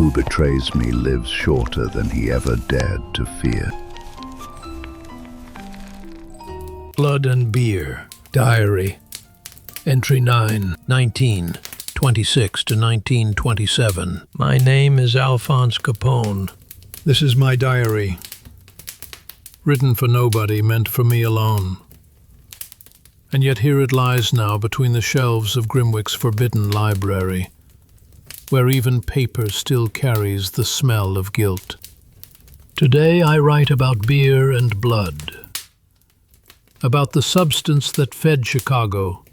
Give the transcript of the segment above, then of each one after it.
Who betrays me lives shorter than he ever dared to fear. Blood and Beer. Diary. Entry 9, 1926 to 1927. My name is Alphonse Capone. This is my diary. Written for nobody, meant for me alone. And yet here it lies now between the shelves of Grimwick's forbidden library, where even paper still carries the smell of guilt. Today I write about beer and blood, about the substance that fed Chicago,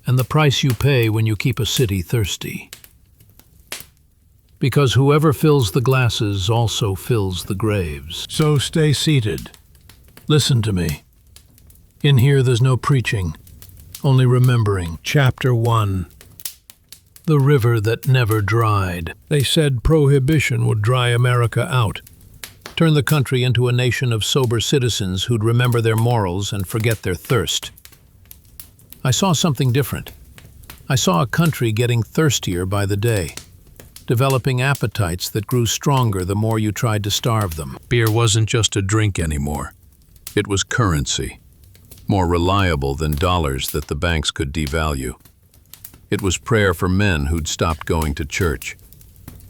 and the price you pay when you keep a city thirsty. Because whoever fills the glasses also fills the graves. So stay seated. Listen to me. In here there's no preaching, only remembering. Chapter 1. The river that never dried. They said prohibition would dry America out, turn the country into a nation of sober citizens who'd remember their morals and forget their thirst. I saw something different. I saw a country getting thirstier by the day, developing appetites that grew stronger the more you tried to starve them. Beer wasn't just a drink anymore. It was currency, more reliable than dollars that the banks could devalue. It was prayer for men who'd stopped going to church.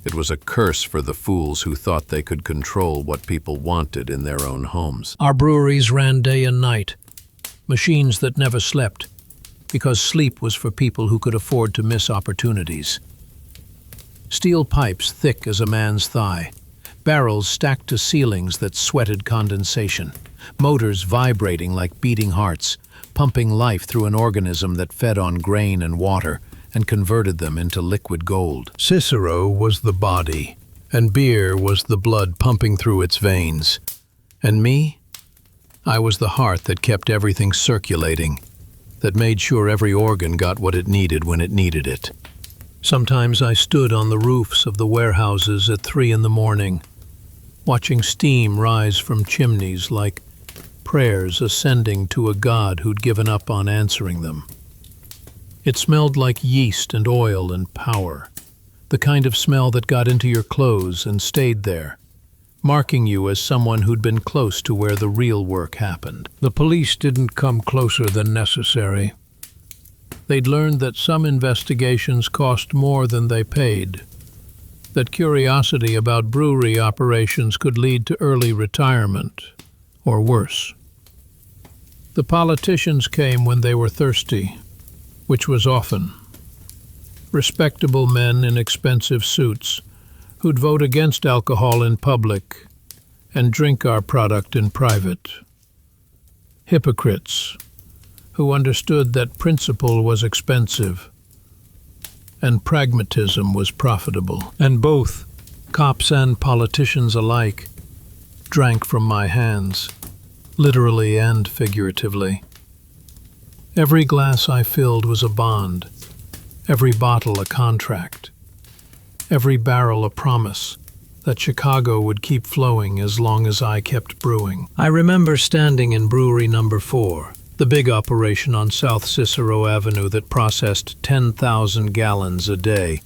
It was a curse for the fools who thought they could control what people wanted in their own homes. Our breweries ran day and night, machines that never slept, because sleep was for people who could afford to miss opportunities. Steel pipes thick as a man's thigh, barrels stacked to ceilings that sweated condensation, motors vibrating like beating hearts, pumping life through an organism that fed on grain and water and converted them into liquid gold. Cicero was the body, and beer was the blood pumping through its veins. And me? I was the heart that kept everything circulating, that made sure every organ got what it needed when it needed it. Sometimes I stood on the roofs of the warehouses at 3 in the morning, watching steam rise from chimneys like prayers ascending to a God who'd given up on answering them. It smelled like yeast and oil and power, the kind of smell that got into your clothes and stayed there, marking you as someone who'd been close to where the real work happened. The police didn't come closer than necessary. They'd learned that some investigations cost more than they paid, that curiosity about brewery operations could lead to early retirement, or worse. The politicians came when they were thirsty, which was often. Respectable men in expensive suits who'd vote against alcohol in public and drink our product in private. Hypocrites who understood that principle was expensive and pragmatism was profitable. And both, cops and politicians alike, drank from my hands, literally and figuratively. Every glass I filled was a bond, every bottle a contract, every barrel a promise that Chicago would keep flowing as long as I kept brewing. I remember standing in Brewery Number 4, the big operation on South Cicero Avenue that processed 10,000 gallons a day,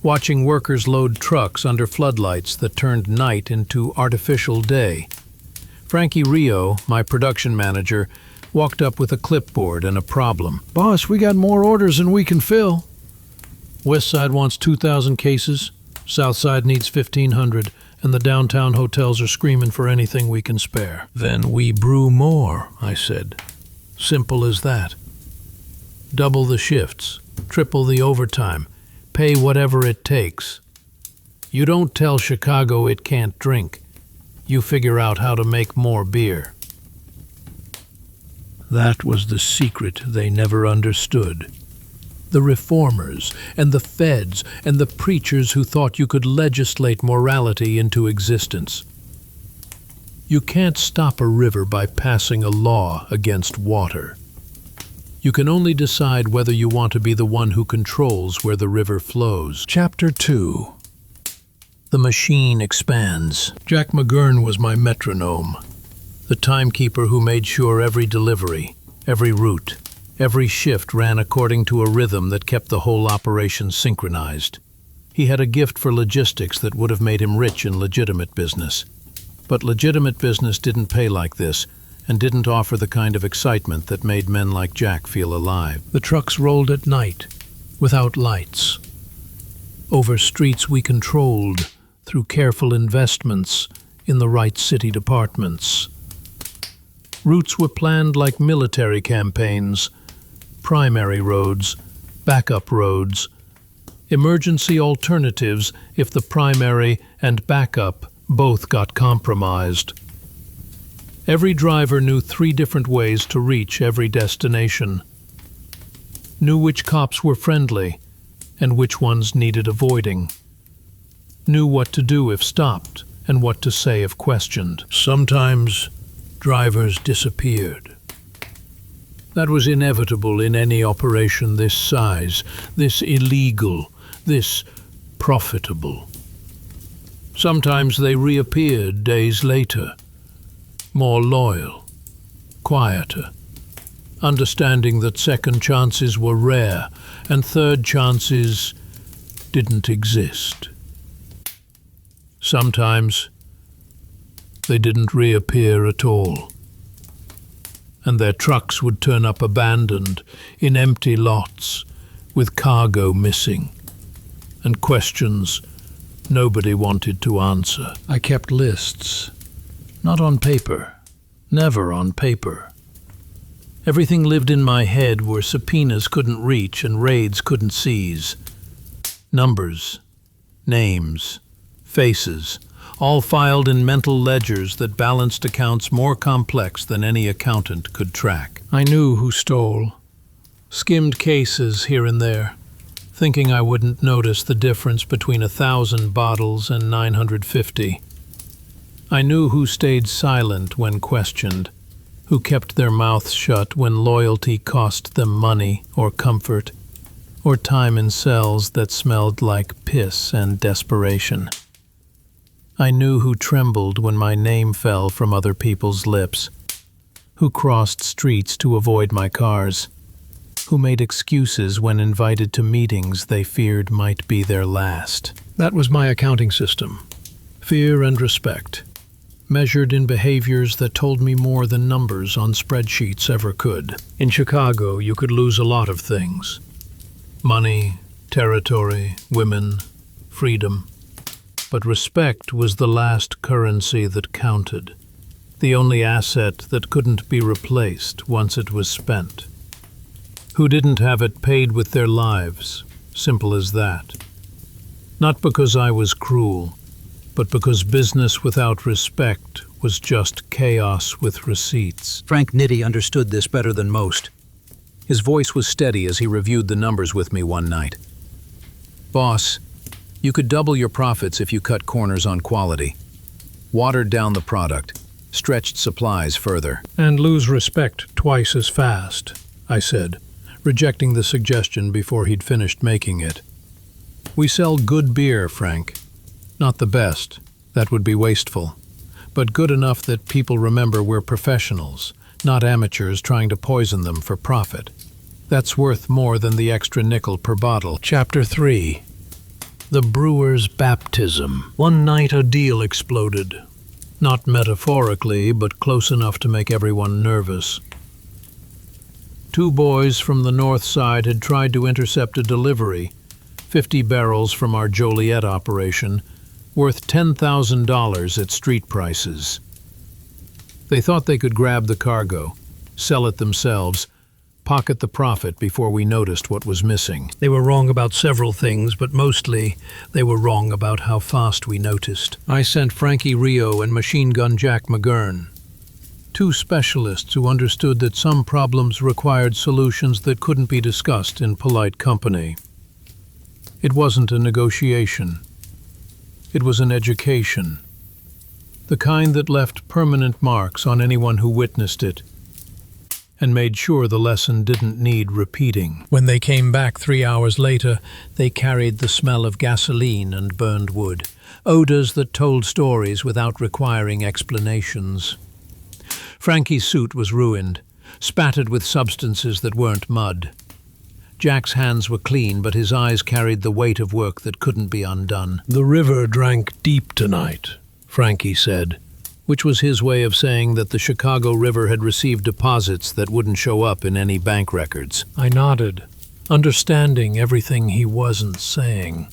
watching workers load trucks under floodlights that turned night into artificial day. Frankie Rio, my production manager, walked up with a clipboard and a problem. "Boss, we got more orders than we can fill. West Side wants 2,000 cases, South Side needs 1,500, and the downtown hotels are screaming for anything we can spare." "Then we brew more," I said. Simple as that. Double the shifts, triple the overtime, pay whatever it takes. You don't tell Chicago it can't drink. You figure out how to make more beer. That was the secret they never understood. The reformers and the feds and the preachers who thought you could legislate morality into existence. You can't stop a river by passing a law against water. You can only decide whether you want to be the one who controls where the river flows. Chapter 2. The machine expands. Jack McGurn was my metronome, the timekeeper who made sure every delivery, every route, every shift ran according to a rhythm that kept the whole operation synchronized. He had a gift for logistics that would have made him rich in legitimate business. But legitimate business didn't pay like this, and didn't offer the kind of excitement that made men like Jack feel alive. The trucks rolled at night, without lights, over streets we controlled through careful investments in the right city departments. Routes were planned like military campaigns, primary roads, backup roads, emergency alternatives if the primary and backup both got compromised. Every driver knew 3 different ways to reach every destination, knew which cops were friendly and which ones needed avoiding, knew what to do if stopped and what to say if questioned. Sometimes drivers disappeared. That was inevitable in any operation this size, this illegal, this profitable. Sometimes they reappeared days later, more loyal, quieter, understanding that second chances were rare and third chances didn't exist. Sometimes they didn't reappear at all, and their trucks would turn up abandoned in empty lots with cargo missing and questions nobody wanted to answer. I kept lists, not on paper, never on paper. Everything lived in my head where subpoenas couldn't reach and raids couldn't seize. Numbers, names, faces, all filed in mental ledgers that balanced accounts more complex than any accountant could track. I knew who stole, skimmed cases here and there, thinking I wouldn't notice the difference between 1,000 bottles and 950. I knew who stayed silent when questioned, who kept their mouths shut when loyalty cost them money or comfort, or time in cells that smelled like piss and desperation. I knew who trembled when my name fell from other people's lips, who crossed streets to avoid my cars, who made excuses when invited to meetings they feared might be their last. That was my accounting system. Fear and respect, measured in behaviors that told me more than numbers on spreadsheets ever could. In Chicago, you could lose a lot of things. Money, territory, women, freedom. But respect was the last currency that counted, the only asset that couldn't be replaced once it was spent. Who didn't have it paid with their lives, simple as that. Not because I was cruel, but because business without respect was just chaos with receipts. Frank Nitti understood this better than most. His voice was steady as he reviewed the numbers with me one night. Boss, you could double your profits if you cut corners on quality, watered down the product, stretched supplies further. And lose respect twice as fast, I said, rejecting the suggestion before he'd finished making it. We sell good beer, Frank. Not the best, that would be wasteful, but good enough that people remember we're professionals, not amateurs trying to poison them for profit. That's worth more than the extra nickel per bottle. Chapter 3. The brewer's baptism. One night a deal exploded. Not metaphorically, but close enough to make everyone nervous. 2 boys from the north side had tried to intercept a delivery, 50 barrels from our Joliet operation, worth $10,000 at street prices. They thought they could grab the cargo, sell it themselves, pocket the profit before we noticed what was missing. They were wrong about several things, but mostly they were wrong about how fast we noticed. I sent Frankie Rio and Machine Gun Jack McGurn, 2 specialists who understood that some problems required solutions that couldn't be discussed in polite company. It wasn't a negotiation. It was an education, the kind that left permanent marks on anyone who witnessed it, and made sure the lesson didn't need repeating. When they came back 3 hours later, they carried the smell of gasoline and burned wood, odors that told stories without requiring explanations. Frankie's suit was ruined, spattered with substances that weren't mud. Jack's hands were clean, but his eyes carried the weight of work that couldn't be undone. "The river drank deep tonight," Frankie said, which was his way of saying that the Chicago River had received deposits that wouldn't show up in any bank records. I nodded, understanding everything he wasn't saying.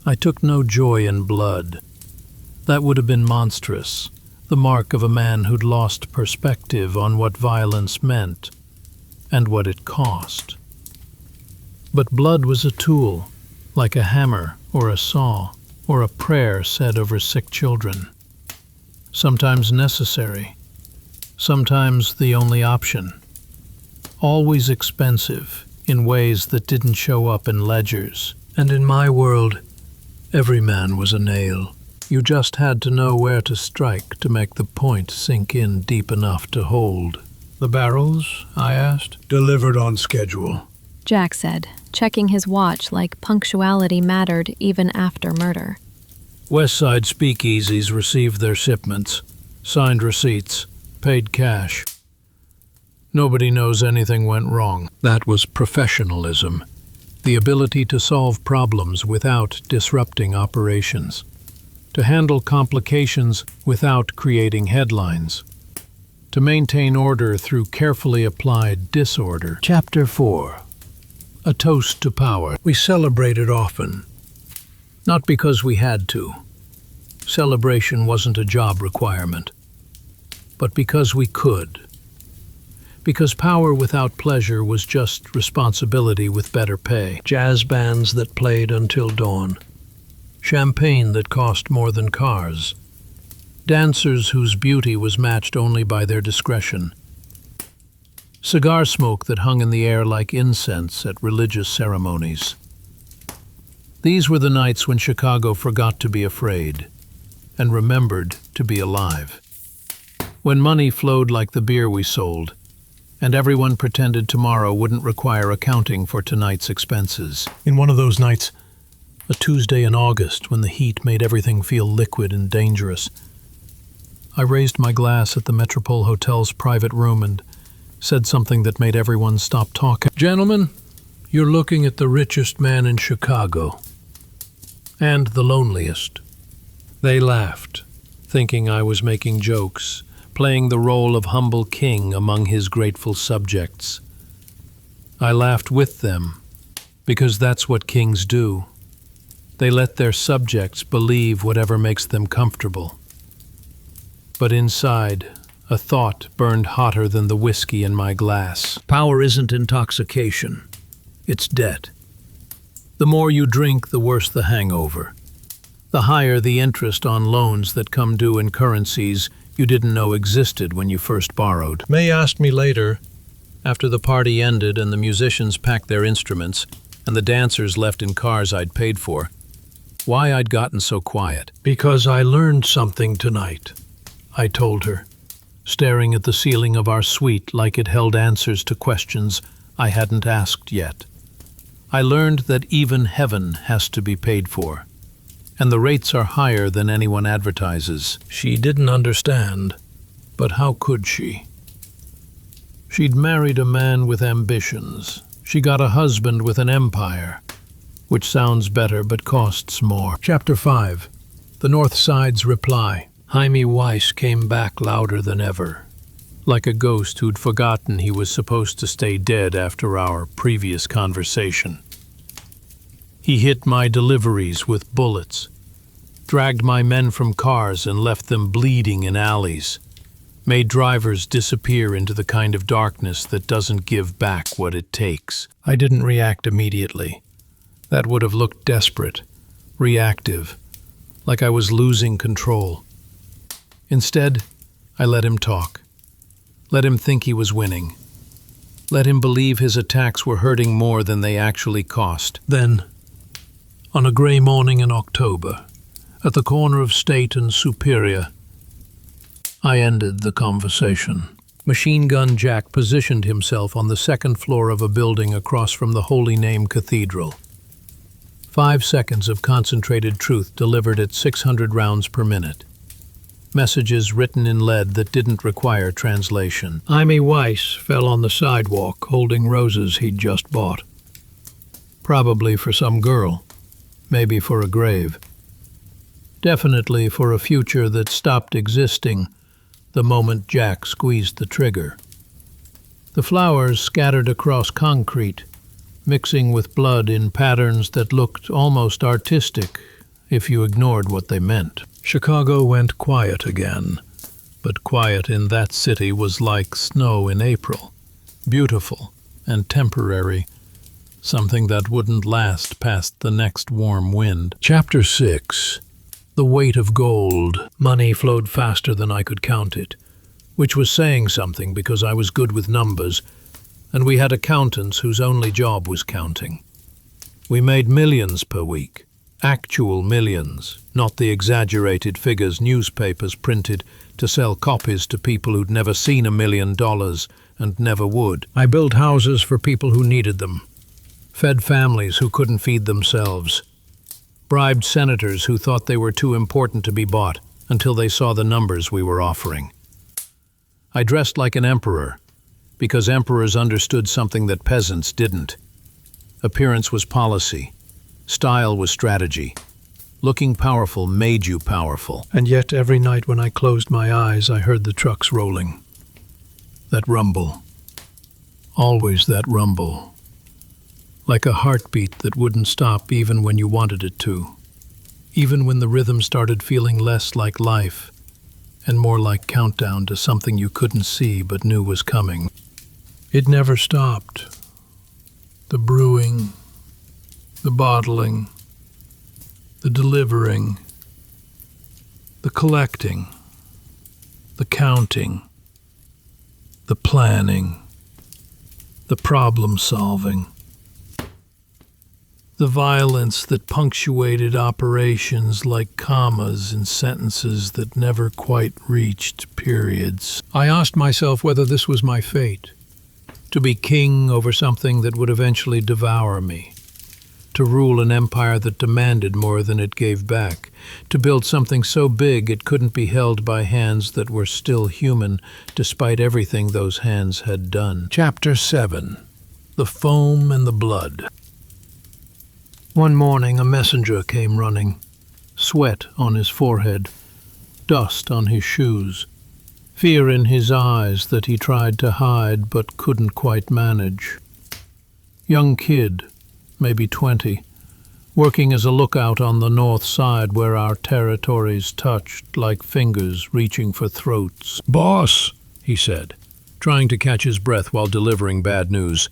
I took no joy in blood. That would have been monstrous, the mark of a man who'd lost perspective on what violence meant and what it cost. But blood was a tool, like a hammer or a saw or a prayer said over sick children. Sometimes necessary, sometimes the only option. Always expensive in ways that didn't show up in ledgers. And in my world, every man was a nail. You just had to know where to strike to make the point sink in deep enough to hold. "The barrels?" I asked. "Delivered on schedule," Jack said, checking his watch like punctuality mattered even after murder. West Side speakeasies received their shipments, signed receipts, paid cash. Nobody knows anything went wrong. That was professionalism, the ability to solve problems without disrupting operations, to handle complications without creating headlines, to maintain order through carefully applied disorder. Chapter 4. A toast to power. We celebrated often. Not because we had to. Celebration wasn't a job requirement. But because we could. Because power without pleasure was just responsibility with better pay. Jazz bands that played until dawn. Champagne that cost more than cars. Dancers whose beauty was matched only by their discretion. Cigar smoke that hung in the air like incense at religious ceremonies. These were the nights when Chicago forgot to be afraid and remembered to be alive. When money flowed like the beer we sold, and everyone pretended tomorrow wouldn't require accounting for tonight's expenses. In one of those nights, a Tuesday in August when the heat made everything feel liquid and dangerous, I raised my glass at the Metropole Hotel's private room and said something that made everyone stop talking. "Gentlemen, you're looking at the richest man in Chicago. And the loneliest." They laughed, thinking I was making jokes, playing the role of humble king among his grateful subjects. I laughed with them, because that's what kings do. They let their subjects believe whatever makes them comfortable. But inside, a thought burned hotter than the whiskey in my glass. Power isn't intoxication. It's debt. The more you drink, the worse the hangover. The higher the interest on loans that come due in currencies you didn't know existed when you first borrowed. May asked me later, after the party ended and the musicians packed their instruments and the dancers left in cars I'd paid for, why I'd gotten so quiet. "Because I learned something tonight," I told her, staring at the ceiling of our suite like it held answers to questions I hadn't asked yet. I learned that even heaven has to be paid for, and the rates are higher than anyone advertises. She didn't understand, but how could she? She'd married a man with ambitions. She got a husband with an empire, which sounds better but costs more. Chapter 5. The North Side's reply. Jaime Weiss came back louder than ever, like a ghost who'd forgotten he was supposed to stay dead after our previous conversation. He hit my deliveries with bullets, dragged my men from cars and left them bleeding in alleys, made drivers disappear into the kind of darkness that doesn't give back what it takes. I didn't react immediately. That would have looked desperate, reactive, like I was losing control. Instead, I let him talk. Let him think he was winning. Let him believe his attacks were hurting more than they actually cost. Then, on a gray morning in October, at the corner of State and Superior, I ended the conversation. Machine Gun Jack positioned himself on the second floor of a building across from the Holy Name Cathedral. 5 seconds of concentrated truth delivered at 600 rounds per minute. Messages written in lead that didn't require translation. Jaime Weiss fell on the sidewalk holding roses he'd just bought. Probably for some girl, maybe for a grave. Definitely for a future that stopped existing the moment Jack squeezed the trigger. The flowers scattered across concrete, mixing with blood in patterns that looked almost artistic if you ignored what they meant. Chicago went quiet again, but quiet in that city was like snow in April, beautiful and temporary, something that wouldn't last past the next warm wind. Chapter 6. The weight of gold. Money flowed faster than I could count it, which was saying something because I was good with numbers, and we had accountants whose only job was counting. We made millions per week, actual millions, not the exaggerated figures newspapers printed to sell copies to people who'd never seen $1 million and never would. I built houses for people who needed them, fed families who couldn't feed themselves, bribed senators who thought they were too important to be bought until they saw the numbers we were offering. I dressed like an emperor, because emperors understood something that peasants didn't. Appearance was policy. Style was strategy. Looking powerful made you powerful. And yet every night when I closed my eyes, I heard the trucks rolling. That rumble. Always that rumble. Like a heartbeat that wouldn't stop even when you wanted it to. Even when the rhythm started feeling less like life and more like countdown to something you couldn't see but knew was coming. It never stopped. The brewing, the bottling, the delivering, the collecting, the counting, the planning, the problem solving, the violence that punctuated operations like commas in sentences that never quite reached periods. I asked myself whether this was my fate, to be king over something that would eventually devour me, to rule an empire that demanded more than it gave back, to build something so big it couldn't be held by hands that were still human despite everything those hands had done. Chapter 7. The Foam and the Blood. One morning a messenger came running, sweat on his forehead, dust on his shoes, fear in his eyes that he tried to hide but couldn't quite manage. Young kid, maybe 20, working as a lookout on the north side where our territories touched like fingers reaching for throats. "Boss," he said, trying to catch his breath while delivering bad news.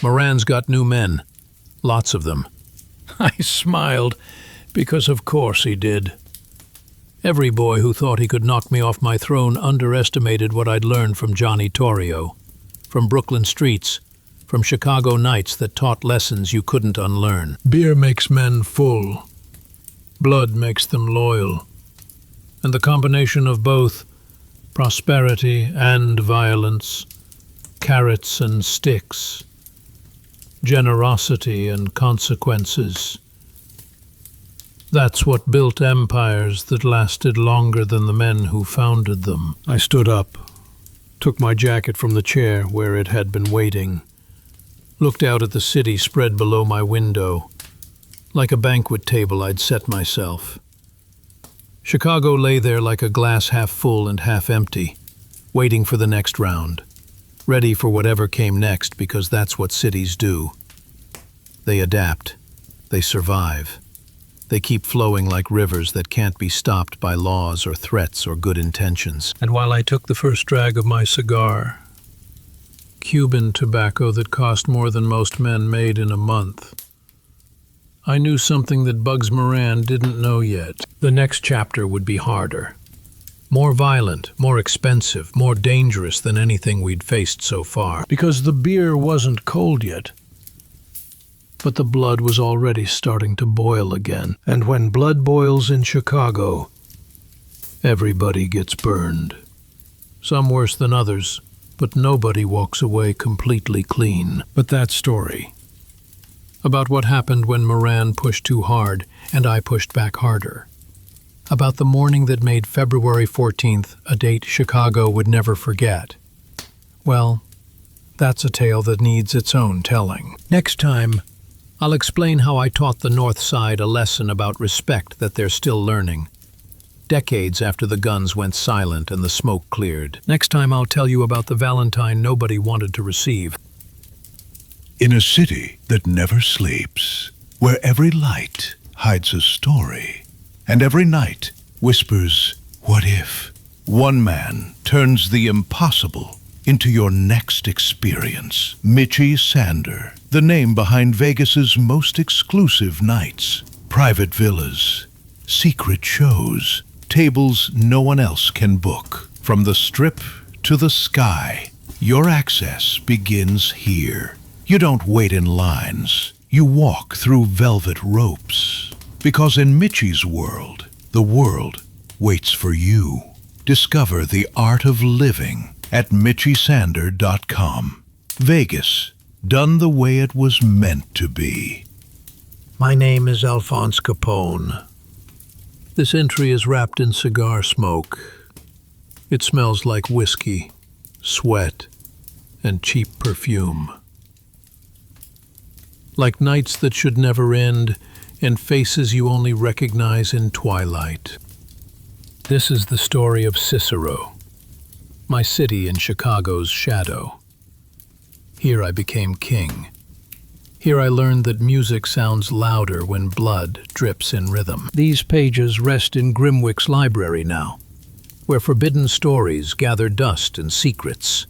"Moran's got new men, lots of them." I smiled, because of course he did. Every boy who thought he could knock me off my throne underestimated what I'd learned from Johnny Torrio, from Brooklyn streets, from Chicago nights that taught lessons you couldn't unlearn. Beer makes men full. Blood makes them loyal. And the combination of both, prosperity and violence, carrots and sticks, generosity and consequences. That's what built empires that lasted longer than the men who founded them. I stood up, took my jacket from the chair where it had been waiting, looked out at the city spread below my window. Like a banquet table I'd set myself. Chicago lay there like a glass half full and half empty, waiting for the next round. Ready for whatever came next because that's what cities do. They adapt. They survive. They keep flowing like rivers that can't be stopped by laws or threats or good intentions. And while I took the first drag of my cigar, Cuban tobacco that cost more than most men made in a month, I knew something that Bugs Moran didn't know yet. The next chapter would be harder. More violent, more expensive, more dangerous than anything we'd faced so far. Because the beer wasn't cold yet. But the blood was already starting to boil again. And when blood boils in Chicago, everybody gets burned. Some worse than others, but nobody walks away completely clean. But that story, about what happened when Moran pushed too hard and I pushed back harder. About the morning that made February 14th a date Chicago would never forget. Well, that's a tale that needs its own telling. Next time, I'll explain how I taught the North Side a lesson about respect that they're still learning. Decades after the guns went silent and the smoke cleared. Next time I'll tell you about the Valentine nobody wanted to receive. In a city that never sleeps, where every light hides a story, and every night whispers, "What if?" one man turns the impossible into your next experience. Michi Sander, the name behind Vegas's most exclusive nights. Private villas, secret shows, tables no one else can book. From the Strip to the sky, your access begins here. You don't wait in lines. You walk through velvet ropes. Because in Michi's world, the world waits for you. Discover the art of living at michisander.com. Vegas, done the way it was meant to be. My name is Alphonse Capone. This entry is wrapped in cigar smoke. It smells like whiskey, sweat, and cheap perfume. Like nights that should never end, and faces you only recognize in twilight. This is the story of Cicero, my city in Chicago's shadow. Here I became king. Here I learned that music sounds louder when blood drips in rhythm. These pages rest in Grimwick's library now, where forbidden stories gather dust and secrets.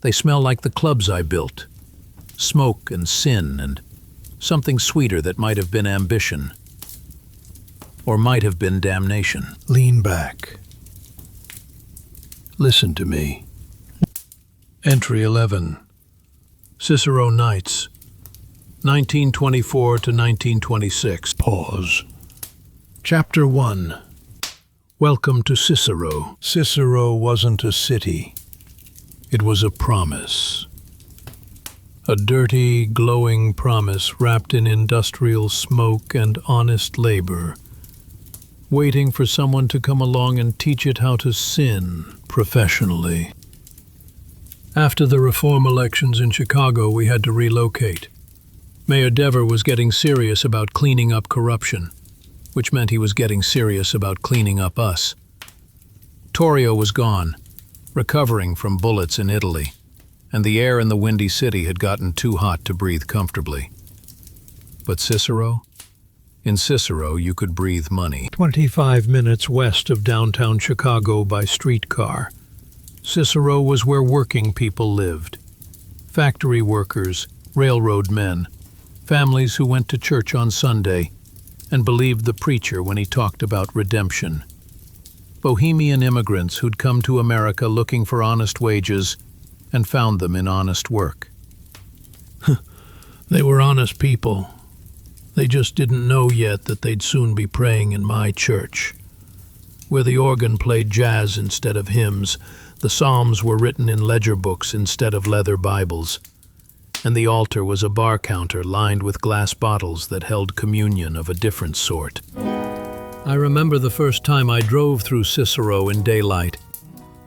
They smell like the clubs I built, smoke and sin and something sweeter that might have been ambition, or might have been damnation. Lean back. Listen to me. Entry 11. Cicero Nights, 1924 to 1926. Pause. Chapter 1. Welcome to Cicero. Cicero wasn't a city. It was a promise. A dirty, glowing promise wrapped in industrial smoke and honest labor, waiting for someone to come along and teach it how to sin professionally. After the reform elections in Chicago, we had to relocate. Mayor Dever was getting serious about cleaning up corruption, which meant he was getting serious about cleaning up us. Torrio was gone, recovering from bullets in Italy, and the air in the windy city had gotten too hot to breathe comfortably. But Cicero? In Cicero, you could breathe money. 25 minutes west of downtown Chicago by streetcar, Cicero was where working people lived. Factory workers, railroad men, families who went to church on Sunday and believed the preacher when he talked about redemption. Bohemian immigrants who'd come to America looking for honest wages and found them in honest work. They were honest people. They just didn't know yet that they'd soon be praying in my church, where the organ played jazz instead of hymns, the psalms were written in ledger books instead of leather Bibles, and the altar was a bar counter lined with glass bottles that held communion of a different sort. I remember the first time I drove through Cicero in daylight.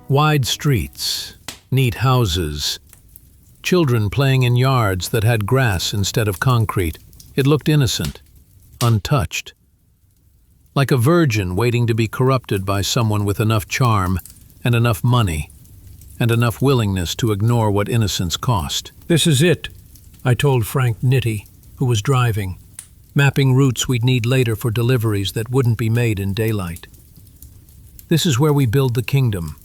Wide streets, neat houses, children playing in yards that had grass instead of concrete. It looked innocent, untouched. Like a virgin waiting to be corrupted by someone with enough charm and enough money and enough willingness to ignore what innocence cost. This is it, I told Frank Nitti, who was driving, mapping routes we'd need later for deliveries that wouldn't be made in daylight. This is where we build the kingdom.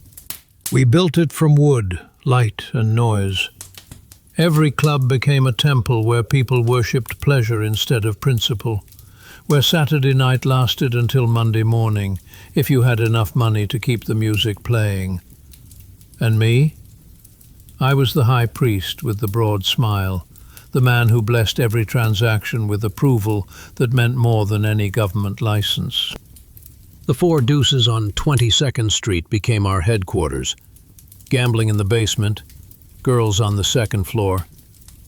We built it from wood, light, and noise. Every club became a temple where people worshipped pleasure instead of principle, where Saturday night lasted until Monday morning, if you had enough money to keep the music playing. And me? I was the high priest with the broad smile, the man who blessed every transaction with approval that meant more than any government license. The Four Deuces on 22nd Street became our headquarters. Gambling in the basement, girls on the second floor,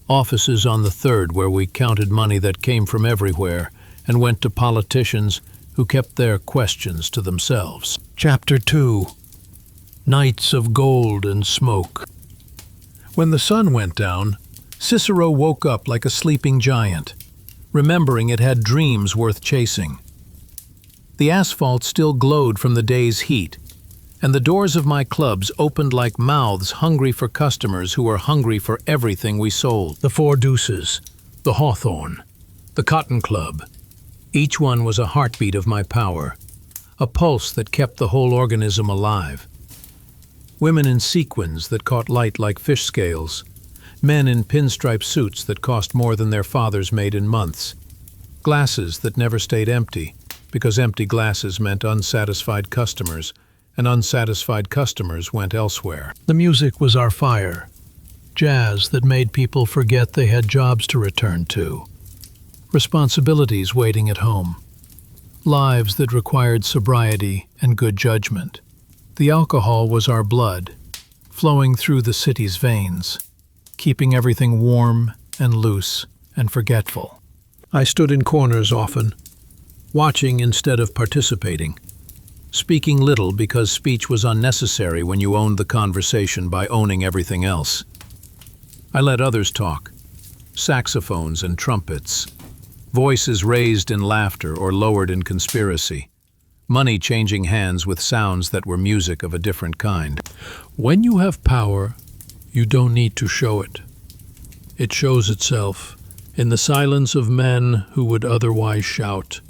offices on the third where we counted money that came from everywhere and went to politicians who kept their questions to themselves. Chapter 2. Nights of Gold and Smoke. When the sun went down, Cicero woke up like a sleeping giant, remembering it had dreams worth chasing. The asphalt still glowed from the day's heat, and the doors of my clubs opened like mouths hungry for customers who were hungry for everything we sold. The Four Deuces, the Hawthorne, the Cotton Club. Each one was a heartbeat of my power, a pulse that kept the whole organism alive. Women in sequins that caught light like fish scales, men in pinstripe suits that cost more than their fathers made in months, glasses that never stayed empty, because empty glasses meant unsatisfied customers, and unsatisfied customers went elsewhere. The music was our fire, jazz that made people forget they had jobs to return to, responsibilities waiting at home, lives that required sobriety and good judgment. The alcohol was our blood, flowing through the city's veins, keeping everything warm and loose and forgetful. I stood in corners often, watching instead of participating, speaking little because speech was unnecessary when you owned the conversation by owning everything else. I let others talk, saxophones and trumpets, voices raised in laughter or lowered in conspiracy, money changing hands with sounds that were music of a different kind. When you have power, you don't need to show it. It shows itself in the silence of men who would otherwise shout,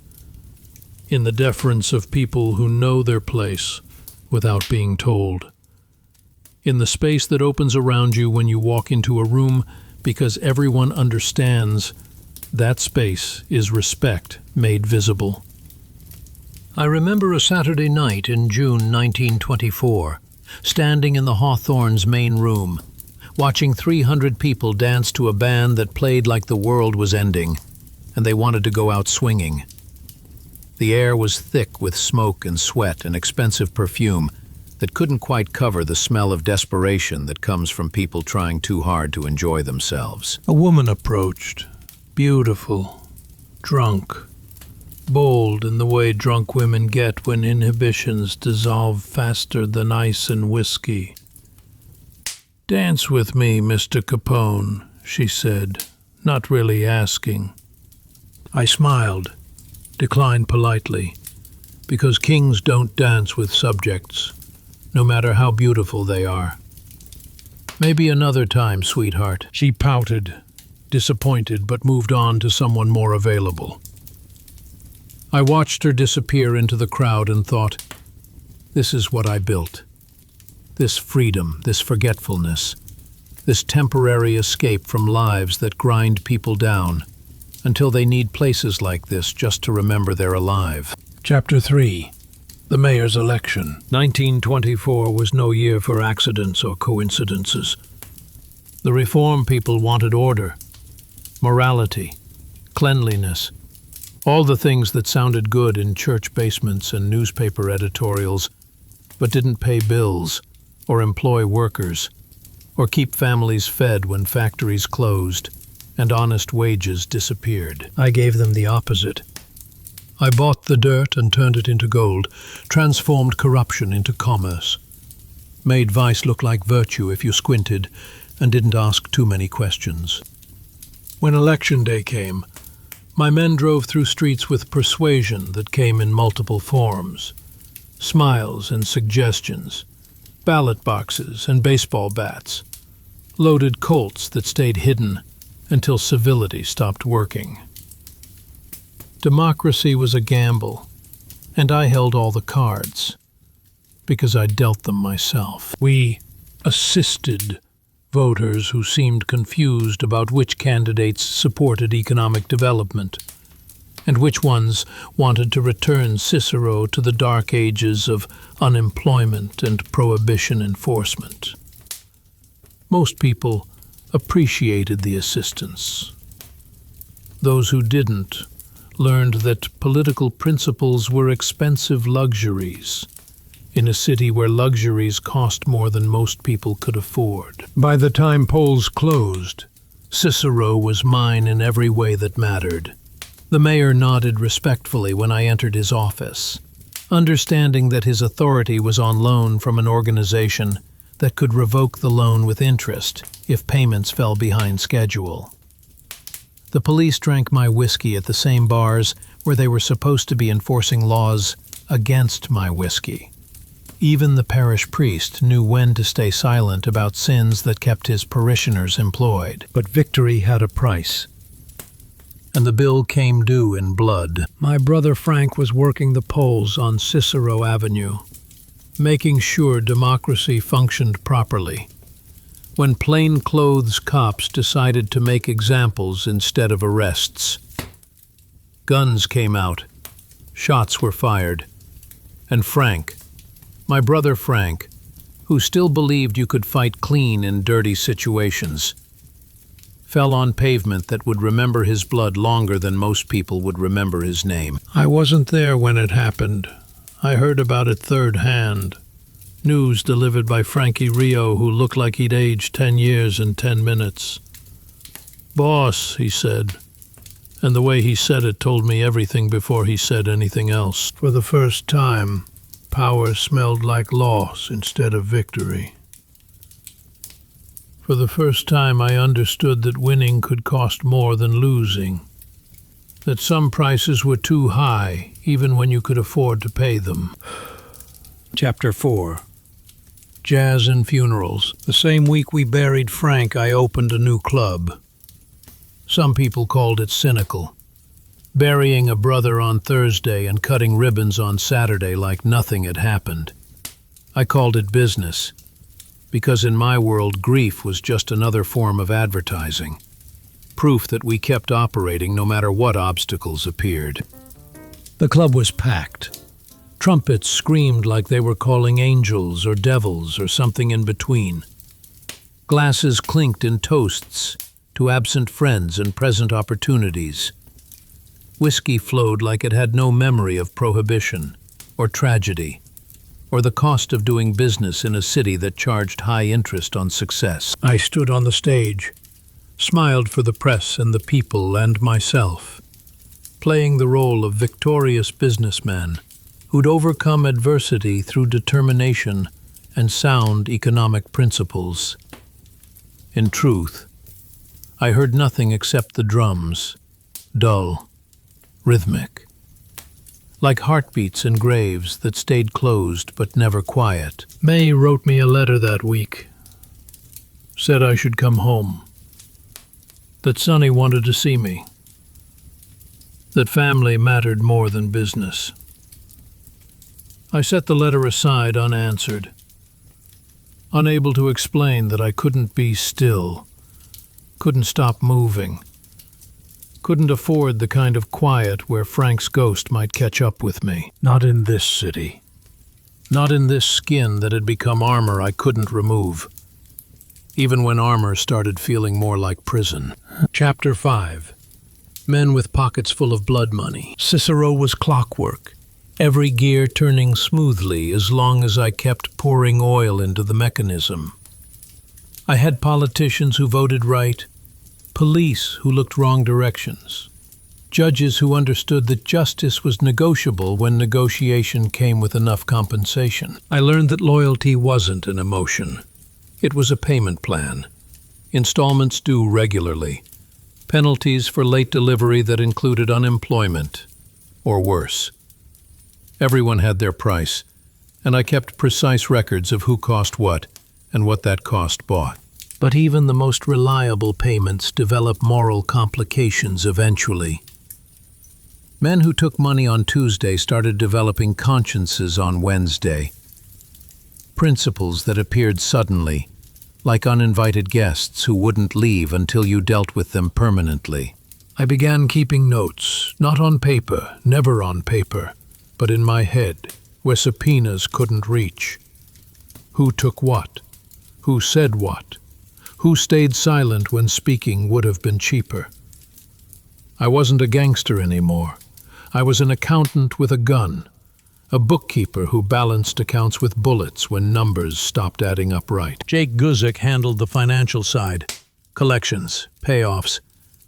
in the deference of people who know their place without being told, in the space that opens around you when you walk into a room because everyone understands that space is respect made visible. I remember a Saturday night in June 1924, standing in the Hawthorne's main room, watching 300 people dance to a band that played like the world was ending, and they wanted to go out swinging. The air was thick with smoke and sweat and expensive perfume that couldn't quite cover the smell of desperation that comes from people trying too hard to enjoy themselves. A woman approached, beautiful, drunk, bold in the way drunk women get when inhibitions dissolve faster than ice and whiskey. "Dance with me, Mr. Capone," she said, not really asking. I smiled, declined politely, because kings don't dance with subjects, no matter how beautiful they are. "Maybe another time, sweetheart." She pouted, disappointed, but moved on to someone more available. I watched her disappear into the crowd and thought, this is what I built. This freedom, this forgetfulness, this temporary escape from lives that grind people down until they need places like this just to remember they're alive. Chapter 3. The Mayor's Election. 1924 was no year for accidents or coincidences. The reform people wanted order, morality, cleanliness, all the things that sounded good in church basements and newspaper editorials, but didn't pay bills, or employ workers, or keep families fed when factories closed and honest wages disappeared. I gave them the opposite. I bought the dirt and turned it into gold, transformed corruption into commerce, made vice look like virtue if you squinted and didn't ask too many questions. When election day came, my men drove through streets with persuasion that came in multiple forms, smiles and suggestions, ballot boxes and baseball bats, loaded Colts that stayed hidden until civility stopped working. Democracy was a gamble, and I held all the cards, because I dealt them myself. We assisted voters who seemed confused about which candidates supported economic development, and which ones wanted to return Cicero to the dark ages of unemployment and prohibition enforcement. Most people appreciated the assistance. Those who didn't learned that political principles were expensive luxuries in a city where luxuries cost more than most people could afford. By the time polls closed, Cicero was mine in every way that mattered. The mayor nodded respectfully when I entered his office, understanding that his authority was on loan from an organization that could revoke the loan with interest if payments fell behind schedule. The police drank my whiskey at the same bars where they were supposed to be enforcing laws against my whiskey. Even the parish priest knew when to stay silent about sins that kept his parishioners employed. But victory had a price, and the bill came due in blood. My brother Frank was working the polls on Cicero Avenue, making sure democracy functioned properly, when plainclothes cops decided to make examples instead of arrests. Guns came out, shots were fired, and Frank, my brother Frank, who still believed you could fight clean in dirty situations, fell on pavement that would remember his blood longer than most people would remember his name. I wasn't there when it happened. I heard about it third hand. News delivered by Frankie Rio, who looked like he'd aged 10 years in 10 minutes. "Boss," he said, and the way he said it told me everything before he said anything else. For the first time, power smelled like loss instead of victory. For the first time, I understood that winning could cost more than losing, that some prices were too high, even when you could afford to pay them. Chapter 4. Jazz and Funerals. The same week we buried Frank, I opened a new club. Some people called it cynical. Burying a brother on Thursday and cutting ribbons on Saturday like nothing had happened. I called it business, because in my world grief was just another form of advertising, proof that we kept operating no matter what obstacles appeared. The club was packed. Trumpets screamed like they were calling angels or devils or something in between. Glasses clinked in toasts to absent friends and present opportunities. Whiskey flowed like it had no memory of prohibition, or tragedy, or the cost of doing business in a city that charged high interest on success. I stood on the stage, smiled for the press and the people and myself, playing the role of victorious businessman who'd overcome adversity through determination and sound economic principles. In truth, I heard nothing except the drums, dull, rhythmic, like heartbeats in graves that stayed closed but never quiet. May wrote me a letter that week, said I should come home, that Sonny wanted to see me, that family mattered more than business. I set the letter aside unanswered, unable to explain that I couldn't be still, couldn't stop moving, couldn't afford the kind of quiet where Frank's ghost might catch up with me. Not in this city. Not in this skin that had become armor I couldn't remove, even when armor started feeling more like prison. Chapter 5. Men with pockets full of blood money. Cicero was clockwork, every gear turning smoothly as long as I kept pouring oil into the mechanism. I had politicians who voted right, police who looked wrong directions, judges who understood that justice was negotiable when negotiation came with enough compensation. I learned that loyalty wasn't an emotion. It was a payment plan. Installments due regularly. Penalties for late delivery that included unemployment, or worse. Everyone had their price, and I kept precise records of who cost what and what that cost bought. But even the most reliable payments develop moral complications eventually. Men who took money on Tuesday started developing consciences on Wednesday. Principles that appeared suddenly, like uninvited guests who wouldn't leave until you dealt with them permanently. I began keeping notes, not on paper, never on paper, but in my head, where subpoenas couldn't reach. Who took what? Who said what? Who stayed silent when speaking would have been cheaper? I wasn't a gangster anymore. I was an accountant with a gun, a bookkeeper who balanced accounts with bullets when numbers stopped adding up right. Jake Guzik handled the financial side, collections, payoffs,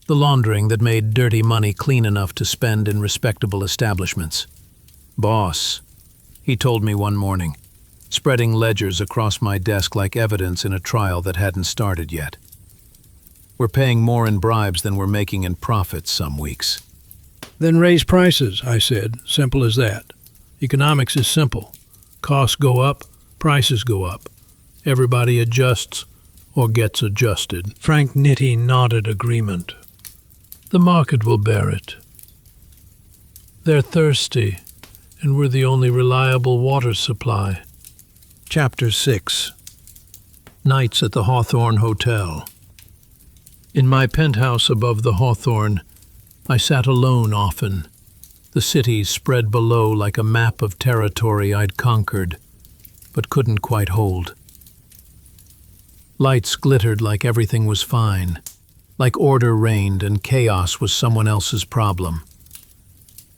the laundering that made dirty money clean enough to spend in respectable establishments. "Boss," he told me one morning, spreading ledgers across my desk like evidence in a trial that hadn't started yet. We're paying more in bribes than we're making in profits some weeks. Then raise prices, I said. Simple as that. Economics is simple. Costs go up, prices go up. Everybody adjusts or gets adjusted. Frank Nitti nodded agreement. The market will bear it. They're thirsty, and we're the only reliable water supply. Chapter 6. Nights at the Hawthorne Hotel. In my penthouse above the Hawthorne, I sat alone often, the city spread below like a map of territory I'd conquered, but couldn't quite hold. Lights glittered like everything was fine, like order reigned and chaos was someone else's problem.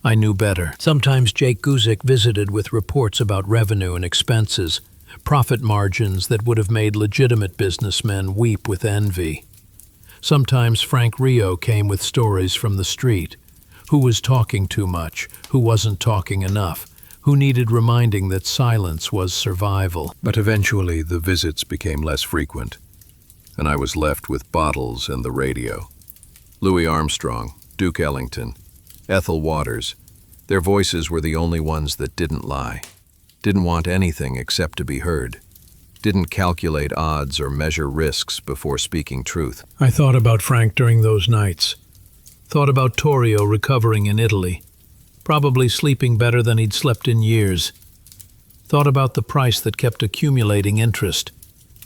I knew better. Sometimes Jake Guzik visited with reports about revenue and expenses, profit margins that would have made legitimate businessmen weep with envy. Sometimes Frank Rio came with stories from the street. Who was talking too much, who wasn't talking enough, who needed reminding that silence was survival. But eventually the visits became less frequent, and I was left with bottles and the radio. Louis Armstrong, Duke Ellington, Ethel Waters, their voices were the only ones that didn't lie, didn't want anything except to be heard, didn't calculate odds or measure risks before speaking truth. I thought about Frank during those nights. Thought about Torrio recovering in Italy, probably sleeping better than he'd slept in years. Thought about the price that kept accumulating interest,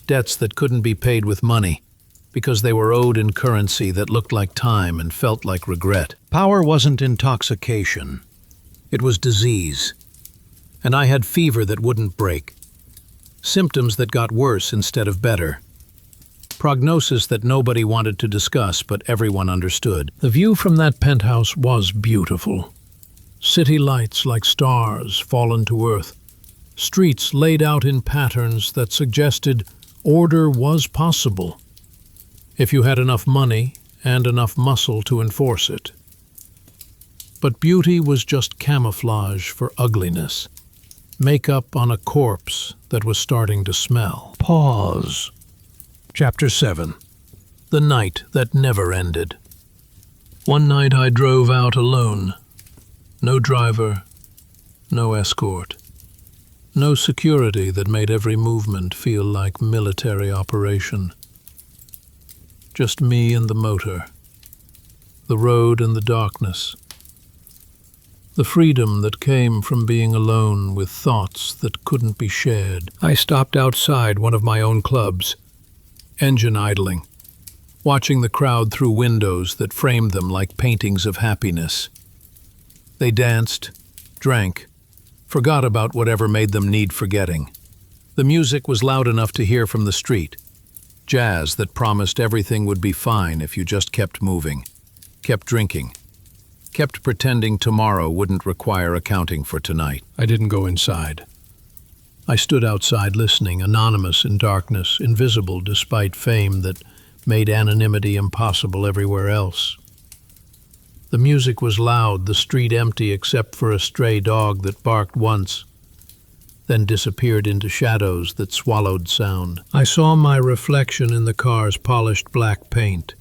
debts that couldn't be paid with money, because they were owed in currency that looked like time and felt like regret. Power wasn't intoxication. It was disease. And I had fever that wouldn't break. Symptoms that got worse instead of better. Prognosis that nobody wanted to discuss, but everyone understood. The view from that penthouse was beautiful. City lights like stars fallen to earth. Streets laid out in patterns that suggested order was possible, if you had enough money and enough muscle to enforce it. But beauty was just camouflage for ugliness. Makeup on a corpse that was starting to smell. Pause. Chapter 7. The Night That Never Ended. One night I drove out alone. No driver, no escort. No security that made every movement feel like military operation. Just me and the motor. The road and the darkness. The freedom that came from being alone with thoughts that couldn't be shared. I stopped outside one of my own clubs. Engine idling, watching the crowd through windows that framed them like paintings of happiness. They danced, drank, forgot about whatever made them need forgetting. The music was loud enough to hear from the street. Jazz that promised everything would be fine if you just kept moving, kept drinking, kept pretending tomorrow wouldn't require accounting for tonight. I didn't go inside. I stood outside listening, anonymous in darkness, invisible despite fame that made anonymity impossible everywhere else. The music was loud, the street empty except for a stray dog that barked once, then disappeared into shadows that swallowed sound. I saw my reflection in the car's polished black paint,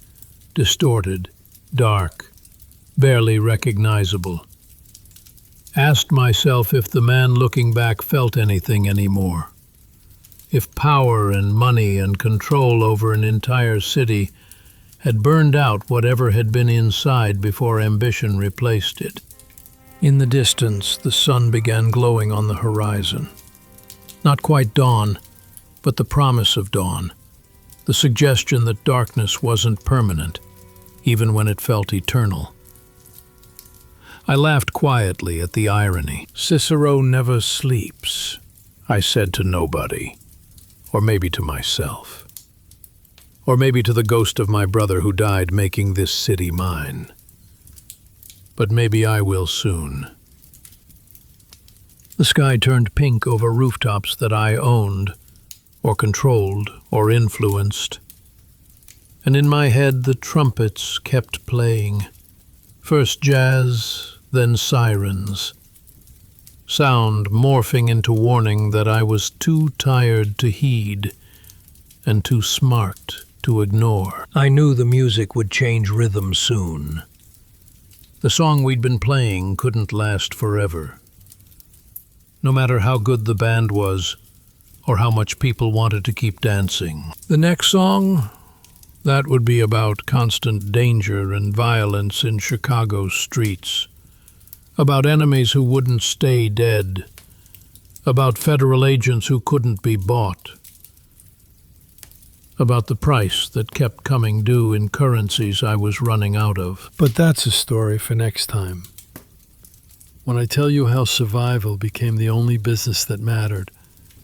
distorted, dark, barely recognizable. Asked myself if the man looking back felt anything anymore. If power and money and control over an entire city had burned out whatever had been inside before ambition replaced it. In the distance, the sun began glowing on the horizon. Not quite dawn, but the promise of dawn. The suggestion that darkness wasn't permanent, even when it felt eternal. I laughed quietly at the irony. Cicero never sleeps, I said to nobody. Or maybe to myself. Or maybe to the ghost of my brother who died making this city mine. But maybe I will soon. The sky turned pink over rooftops that I owned, or controlled, or influenced. And in my head the trumpets kept playing. First jazz, then sirens. sound morphing into warning that I was too tired to heed and too smart to ignore. I knew the music would change rhythm soon. The song we'd been playing couldn't last forever. No matter how good the band was, or how much people wanted to keep dancing. The next song, that would be about constant danger and violence in Chicago's streets. About enemies who wouldn't stay dead. About federal agents who couldn't be bought. About the price that kept coming due in currencies I was running out of. But that's a story for next time. When I tell you how survival became the only business that mattered,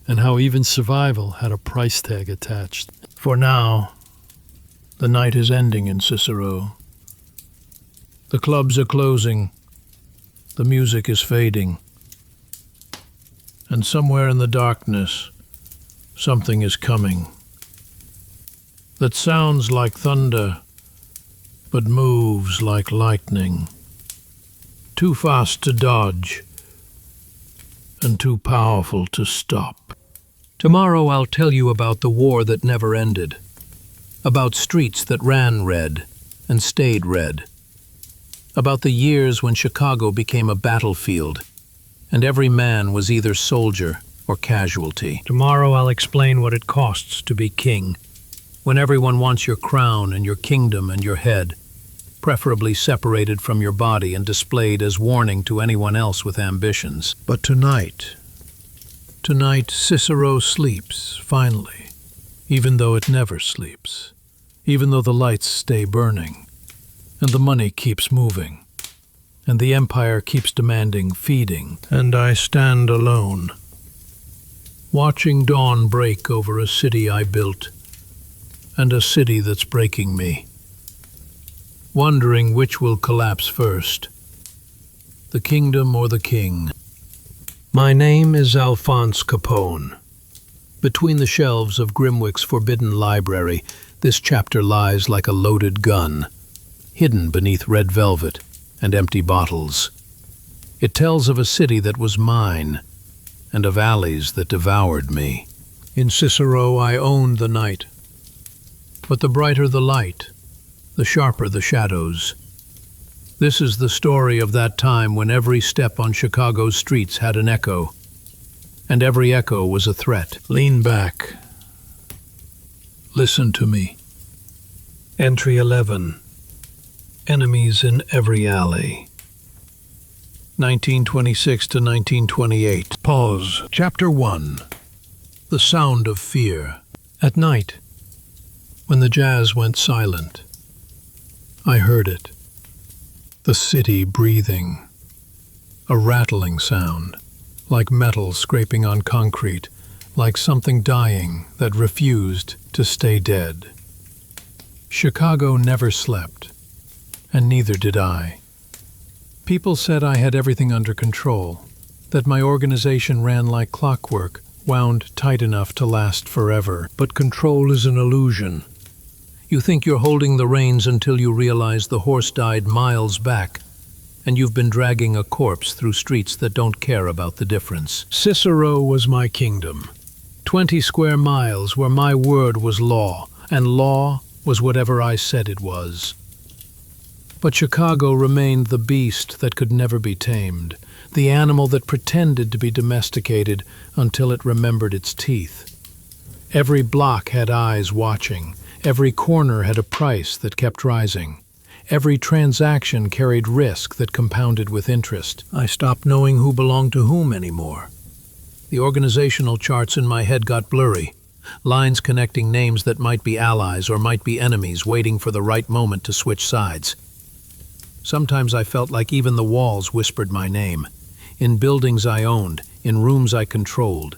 and how even survival had a price tag attached. For now, the night is ending in Cicero. The clubs are closing. The music is fading. And somewhere in the darkness, something is coming. That sounds like thunder, but moves like lightning. Too fast to dodge, and too powerful to stop. Tomorrow I'll tell you about the war that never ended. About streets that ran red and stayed red. About the years when Chicago became a battlefield, and every man was either soldier or casualty. Tomorrow I'll explain what it costs to be king, when everyone wants your crown and your kingdom and your head, preferably separated from your body and displayed as warning to anyone else with ambitions. But tonight Cicero sleeps, finally, even though it never sleeps, even though the lights stay burning, and the money keeps moving, and the empire keeps demanding feeding, and I stand alone, watching dawn break over a city I built, and a city that's breaking me, wondering which will collapse first, the kingdom or the king. My name is Alphonse Capone. Between the shelves of Grimwick's forbidden library, this chapter lies like a loaded gun, hidden beneath red velvet and empty bottles. It tells of a city that was mine, and of alleys that devoured me. In Cicero I owned the night, but the brighter the light, the sharper the shadows. This is the story of that time when every step on Chicago's streets had an echo, and every echo was a threat. Lean back. Listen to me. Entry 11. Enemies in every alley. 1926 to 1928. Pause. Chapter 1. The sound of fear. At night, when the jazz went silent, I heard it. The city breathing. A rattling sound, like metal scraping on concrete, like something dying that refused to stay dead. Chicago never slept, and neither did I. People said I had everything under control, that my organization ran like clockwork, wound tight enough to last forever. But control is an illusion. You think you're holding the reins until you realize the horse died miles back, and you've been dragging a corpse through streets that don't care about the difference. Cicero was my kingdom. 20 square miles where my word was law, and law was whatever I said it was. But Chicago remained the beast that could never be tamed, the animal that pretended to be domesticated until it remembered its teeth. Every block had eyes watching. Every corner had a price that kept rising. Every transaction carried risk that compounded with interest. I stopped knowing who belonged to whom anymore. The organizational charts in my head got blurry, lines connecting names that might be allies or might be enemies waiting for the right moment to switch sides. Sometimes I felt like even the walls whispered my name, in buildings I owned, in rooms I controlled,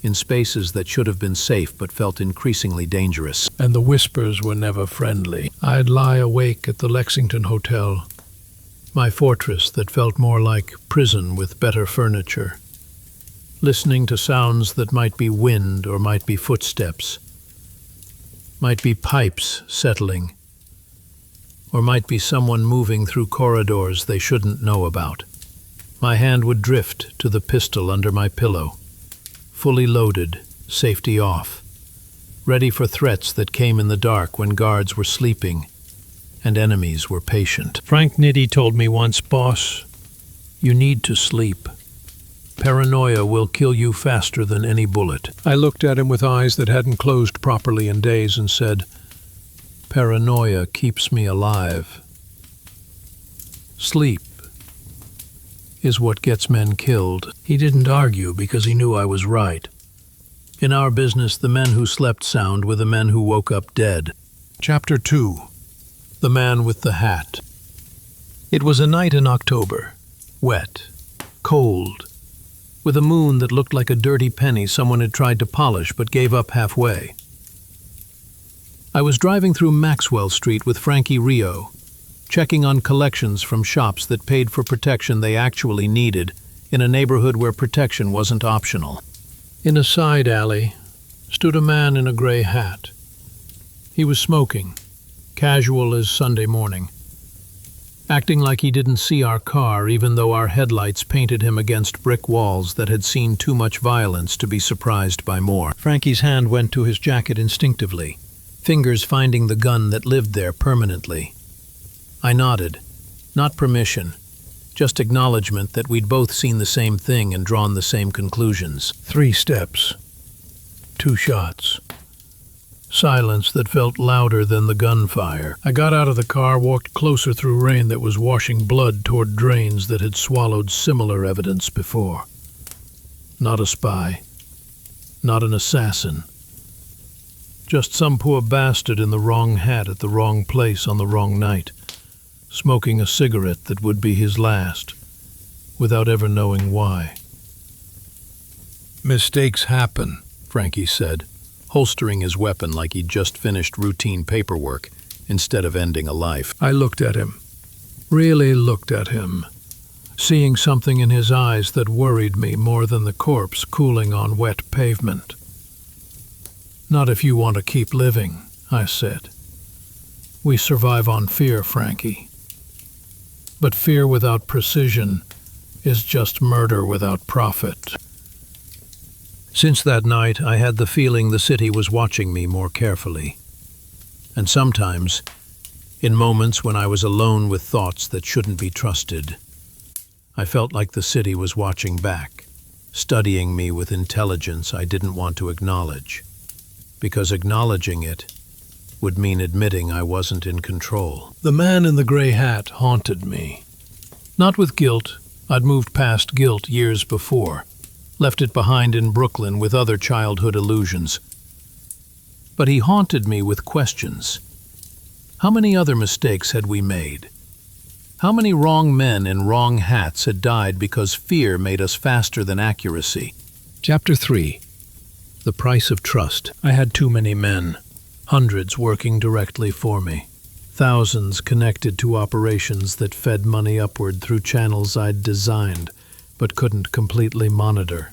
in spaces that should have been safe but felt increasingly dangerous. And the whispers were never friendly. I'd lie awake at the Lexington Hotel, my fortress that felt more like prison with better furniture, listening to sounds that might be wind or might be footsteps, might be pipes settling, or might be someone moving through corridors they shouldn't know about. My hand would drift to the pistol under my pillow, fully loaded, safety off, ready for threats that came in the dark when guards were sleeping and enemies were patient. Frank Nitti told me once, "Boss, You need to sleep. Paranoia will kill you faster than any bullet." I looked at him with eyes that hadn't closed properly in days and said, "Paranoia keeps me alive. Sleep is what gets men killed." He didn't argue because he knew I was right. In our business, the men who slept sound were the men who woke up dead. Chapter 2. The Man with the Hat. It was a night in October, wet, cold, with a moon that looked like a dirty penny someone had tried to polish but gave up halfway. I was driving through Maxwell Street with Frankie Rio, checking on collections from shops that paid for protection they actually needed in a neighborhood where protection wasn't optional. In a side alley stood a man in a gray hat. He was smoking, casual as Sunday morning, acting like he didn't see our car even though our headlights painted him against brick walls that had seen too much violence to be surprised by more. Frankie's hand went to his jacket instinctively, fingers finding the gun that lived there permanently. I nodded, not permission, just acknowledgement that we'd both seen the same thing and drawn the same conclusions. 3 steps, 2 shots. Silence that felt louder than the gunfire. I got out of the car, walked closer through rain that was washing blood toward drains that had swallowed similar evidence before. Not a spy. Not an assassin. Just some poor bastard in the wrong hat at the wrong place on the wrong night, smoking a cigarette that would be his last, without ever knowing why. "Mistakes happen," Frankie said, holstering his weapon like he'd just finished routine paperwork instead of ending a life. I looked at him, really looked at him, seeing something in his eyes that worried me more than the corpse cooling on wet pavement. "Not if you want to keep living," I said. "We survive on fear, Frankie. But fear without precision is just murder without profit." Since that night, I had the feeling the city was watching me more carefully. And sometimes, in moments when I was alone with thoughts that shouldn't be trusted, I felt like the city was watching back, studying me with intelligence I didn't want to acknowledge, because acknowledging it would mean admitting I wasn't in control. The man in the gray hat haunted me. Not with guilt. I'd moved past guilt years before, left it behind in Brooklyn with other childhood illusions. But he haunted me with questions. How many other mistakes had we made? How many wrong men in wrong hats had died because fear made us faster than accuracy? Chapter 3. The Price of Trust. I had too many men, hundreds working directly for me, thousands connected to operations that fed money upward through channels I'd designed but couldn't completely monitor.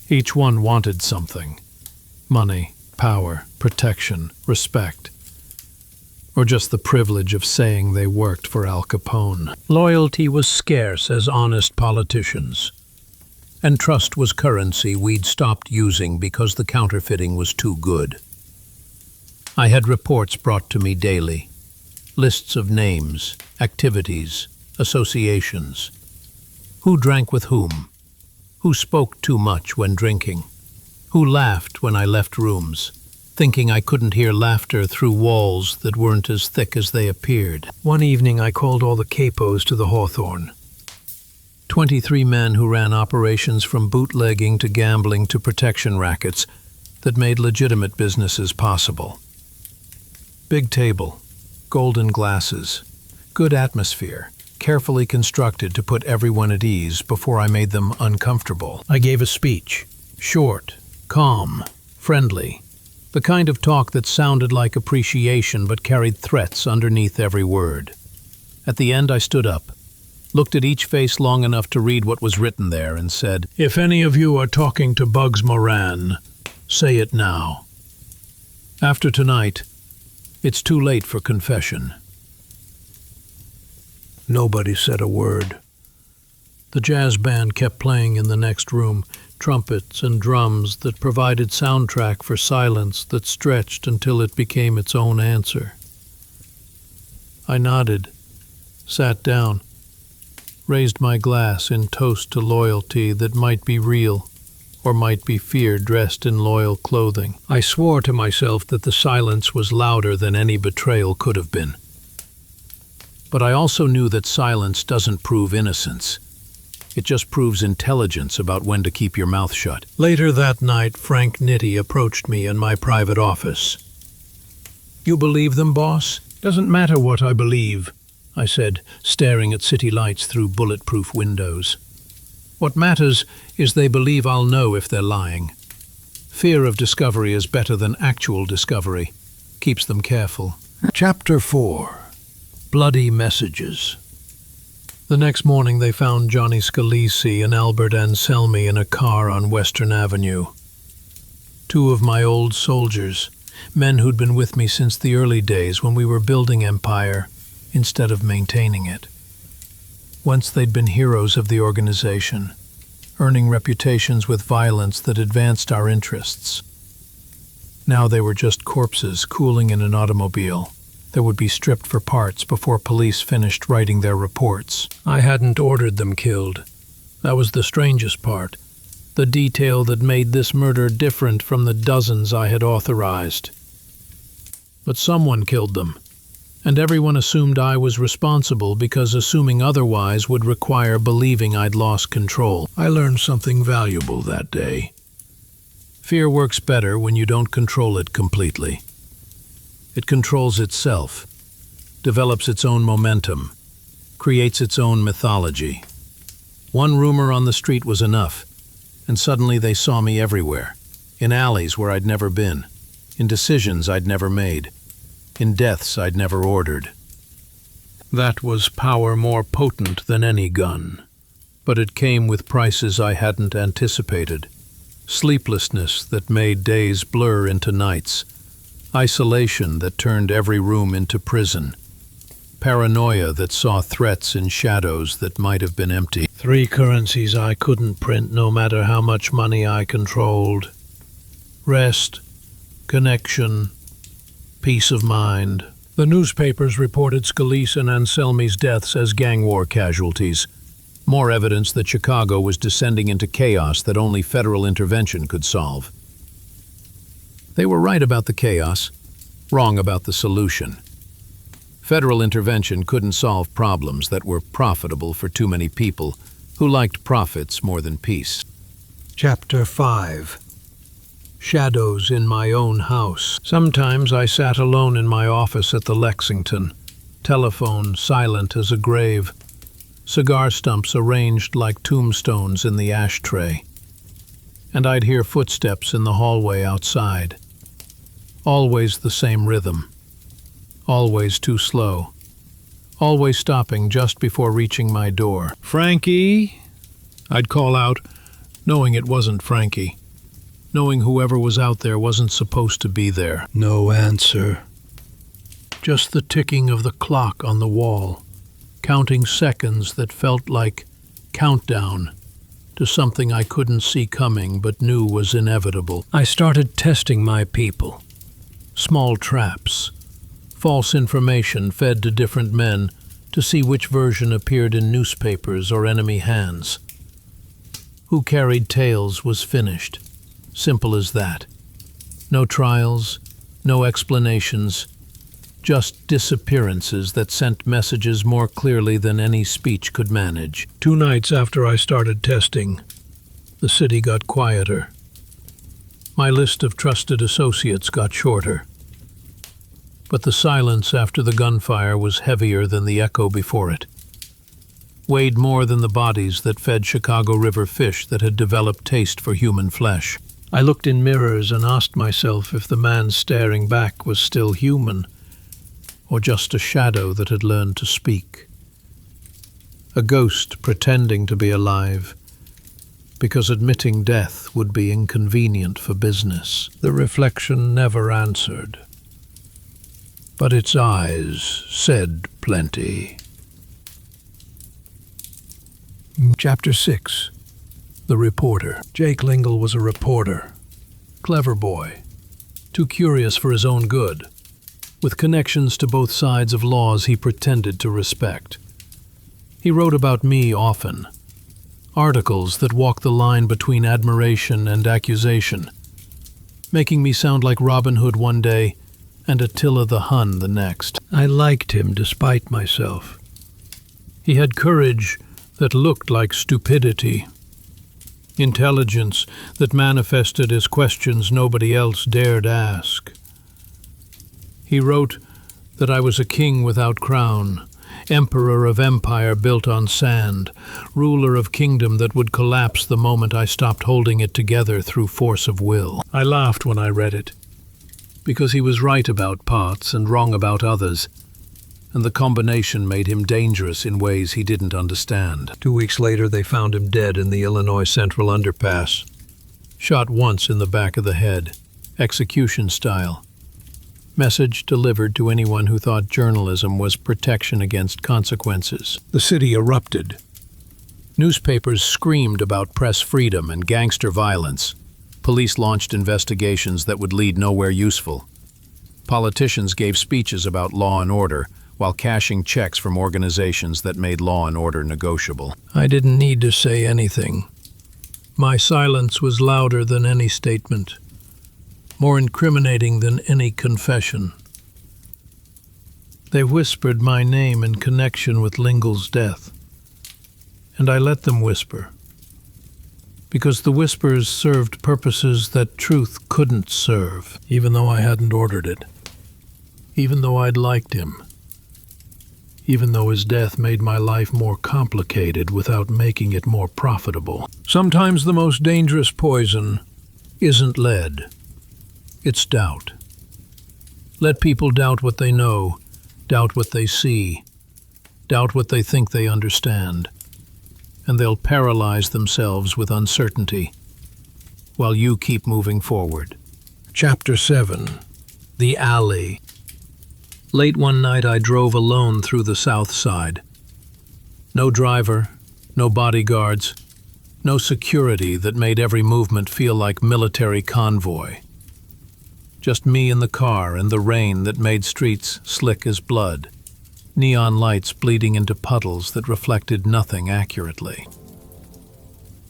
Each one wanted something: money, power, protection, respect, or just the privilege of saying they worked for Al Capone. Loyalty was scarce as honest politicians, and trust was currency we'd stopped using because the counterfeiting was too good. I had reports brought to me daily, lists of names, activities, associations. Who drank with whom? Who spoke too much when drinking? Who laughed when I left rooms, thinking I couldn't hear laughter through walls that weren't as thick as they appeared? One evening I called all the capos to the Hawthorne. 23 men who ran operations from bootlegging to gambling to protection rackets that made legitimate businesses possible. Big table, golden glasses, good atmosphere, carefully constructed to put everyone at ease before I made them uncomfortable. I gave a speech, short, calm, friendly, the kind of talk that sounded like appreciation but carried threats underneath every word. At the end, I stood up, looked at each face long enough to read what was written there, and said, "If any of you are talking to Bugs Moran, say it now. After tonight, it's too late for confession." Nobody said a word. The jazz band kept playing in the next room, trumpets and drums that provided soundtrack for silence that stretched until it became its own answer. I nodded, sat down, raised my glass in toast to loyalty that might be real or might be fear dressed in loyal clothing. I swore to myself that the silence was louder than any betrayal could have been. But I also knew that silence doesn't prove innocence. It just proves intelligence about when to keep your mouth shut. Later that night, Frank Nitti approached me in my private office. "You believe them, boss?" "Doesn't matter what I believe," I said, staring at city lights through bulletproof windows. "What matters is they believe I'll know if they're lying. Fear of discovery is better than actual discovery. Keeps them careful." Chapter 4. Bloody Messages. The next morning they found Johnny Scalisi and Albert Anselmi in a car on Western Avenue. Two of my old soldiers, men who'd been with me since the early days when we were building empire instead of maintaining it. Once they'd been heroes of the organization, earning reputations with violence that advanced our interests. Now they were just corpses cooling in an automobile that would be stripped for parts before police finished writing their reports. I hadn't ordered them killed. That was the strangest part, the detail that made this murder different from the dozens I had authorized. But someone killed them, and everyone assumed I was responsible because assuming otherwise would require believing I'd lost control. I learned something valuable that day. Fear works better when you don't control it completely. It controls itself, develops its own momentum, creates its own mythology. One rumor on the street was enough, and suddenly they saw me everywhere, in alleys where I'd never been, in decisions I'd never made, in deaths I'd never ordered. That was power more potent than any gun, but it came with prices I hadn't anticipated. Sleeplessness that made days blur into nights, isolation that turned every room into prison, paranoia that saw threats in shadows that might have been empty. 3 currencies I couldn't print no matter how much money I controlled. Rest, connection, peace of mind. The newspapers reported Scalise and Anselmi's deaths as gang war casualties. More evidence that Chicago was descending into chaos that only federal intervention could solve. They were right about the chaos, wrong about the solution. Federal intervention couldn't solve problems that were profitable for too many people who liked profits more than peace. Chapter 5. Shadows in my own house. Sometimes I sat alone in my office at the Lexington, telephone silent as a grave, cigar stumps arranged like tombstones in the ashtray. And I'd hear footsteps in the hallway outside. Always the same rhythm. Always too slow. Always stopping just before reaching my door. "Frankie?" I'd call out, knowing it wasn't Frankie. Knowing whoever was out there wasn't supposed to be there. No answer. Just the ticking of the clock on the wall, counting seconds that felt like countdown to something I couldn't see coming but knew was inevitable. I started testing my people. Small traps, false information fed to different men to see which version appeared in newspapers or enemy hands. Who carried tales was finished. Simple as that. No trials, no explanations, just disappearances that sent messages more clearly than any speech could manage. 2 nights after I started testing, the city got quieter. My list of trusted associates got shorter. But the silence after the gunfire was heavier than the echo before it. Weighed more than the bodies that fed Chicago River fish that had developed taste for human flesh. I looked in mirrors and asked myself if the man staring back was still human, or just a shadow that had learned to speak. A ghost pretending to be alive, because admitting death would be inconvenient for business. The reflection never answered, but its eyes said plenty. Chapter 6. The Reporter. Jake Lingle was a reporter. Clever boy. Too curious for his own good. With connections to both sides of laws he pretended to respect. He wrote about me often. Articles that walked the line between admiration and accusation, making me sound like Robin Hood one day and Attila the Hun the next. I liked him despite myself. He had courage that looked like stupidity, intelligence that manifested as questions nobody else dared ask. He wrote that I was a king without crown, emperor of empire built on sand, ruler of kingdom that would collapse the moment I stopped holding it together through force of will. I laughed when I read it, because he was right about parts and wrong about others, and the combination made him dangerous in ways he didn't understand. 2 weeks later, they found him dead in the Illinois Central Underpass. Shot once in the back of the head, execution style. Message delivered to anyone who thought journalism was protection against consequences. The city erupted. Newspapers screamed about press freedom and gangster violence. Police launched investigations that would lead nowhere useful. Politicians gave speeches about law and order, while cashing checks from organizations that made law and order negotiable. I didn't need to say anything. My silence was louder than any statement, more incriminating than any confession. They whispered my name in connection with Lingle's death, and I let them whisper, because the whispers served purposes that truth couldn't serve, even though I hadn't ordered it, even though I'd liked him, even though his death made my life more complicated without making it more profitable. Sometimes the most dangerous poison isn't lead, it's doubt. Let people doubt what they know, doubt what they see, doubt what they think they understand, and they'll paralyze themselves with uncertainty while you keep moving forward. Chapter 7. The Alley. Late one night I drove alone through the South Side. No driver, no bodyguards, no security that made every movement feel like military convoy. Just me in the car and the rain that made streets slick as blood, neon lights bleeding into puddles that reflected nothing accurately.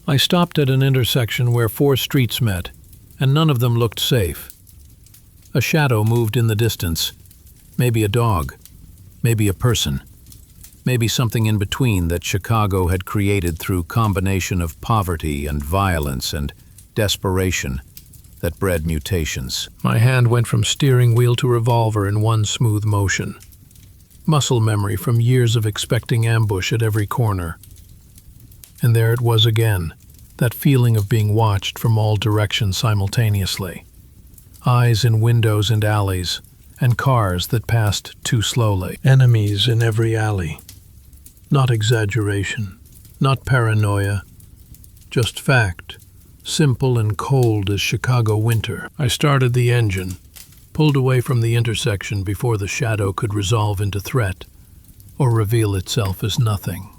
I stopped at an intersection where 4 streets met, and none of them looked safe. A shadow moved in the distance. Maybe a dog, maybe a person, maybe something in between that Chicago had created through combination of poverty and violence and desperation that bred mutations. My hand went from steering wheel to revolver in one smooth motion. Muscle memory from years of expecting ambush at every corner. And there it was again, that feeling of being watched from all directions simultaneously. Eyes in windows and alleys, and cars that passed too slowly. Enemies in every alley. Not exaggeration, not paranoia, just fact, simple and cold as Chicago winter. I started the engine, pulled away from the intersection before the shadow could resolve into threat or reveal itself as nothing.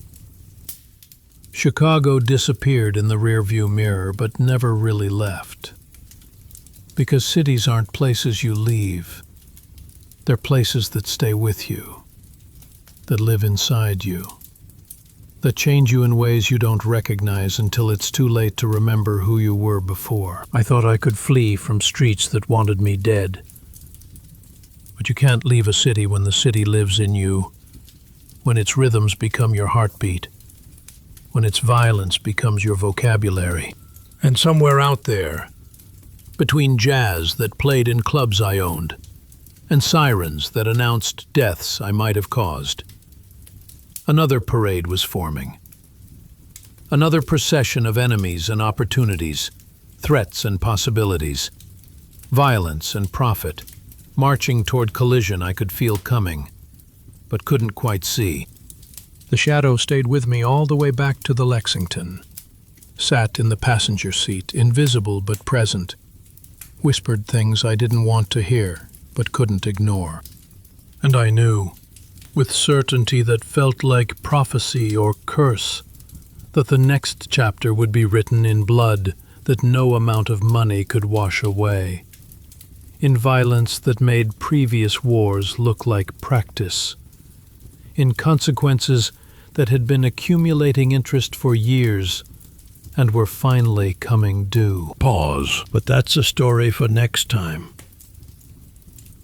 Chicago disappeared in the rearview mirror, but never really left. Because cities aren't places you leave. They're places that stay with you, that live inside you, that change you in ways you don't recognize until it's too late to remember who you were before. I thought I could flee from streets that wanted me dead. But you can't leave a city when the city lives in you, when its rhythms become your heartbeat, when its violence becomes your vocabulary. And somewhere out there, between jazz that played in clubs I owned, and sirens that announced deaths I might have caused, another parade was forming. Another procession of enemies and opportunities, threats and possibilities, violence and profit, marching toward collision I could feel coming, but couldn't quite see. The shadow stayed with me all the way back to the Lexington. Sat in the passenger seat, invisible but present. Whispered things I didn't want to hear, but couldn't ignore. And I knew, with certainty that felt like prophecy or curse, that the next chapter would be written in blood that no amount of money could wash away, in violence that made previous wars look like practice, in consequences that had been accumulating interest for years and were finally coming due. Pause, but that's a story for next time.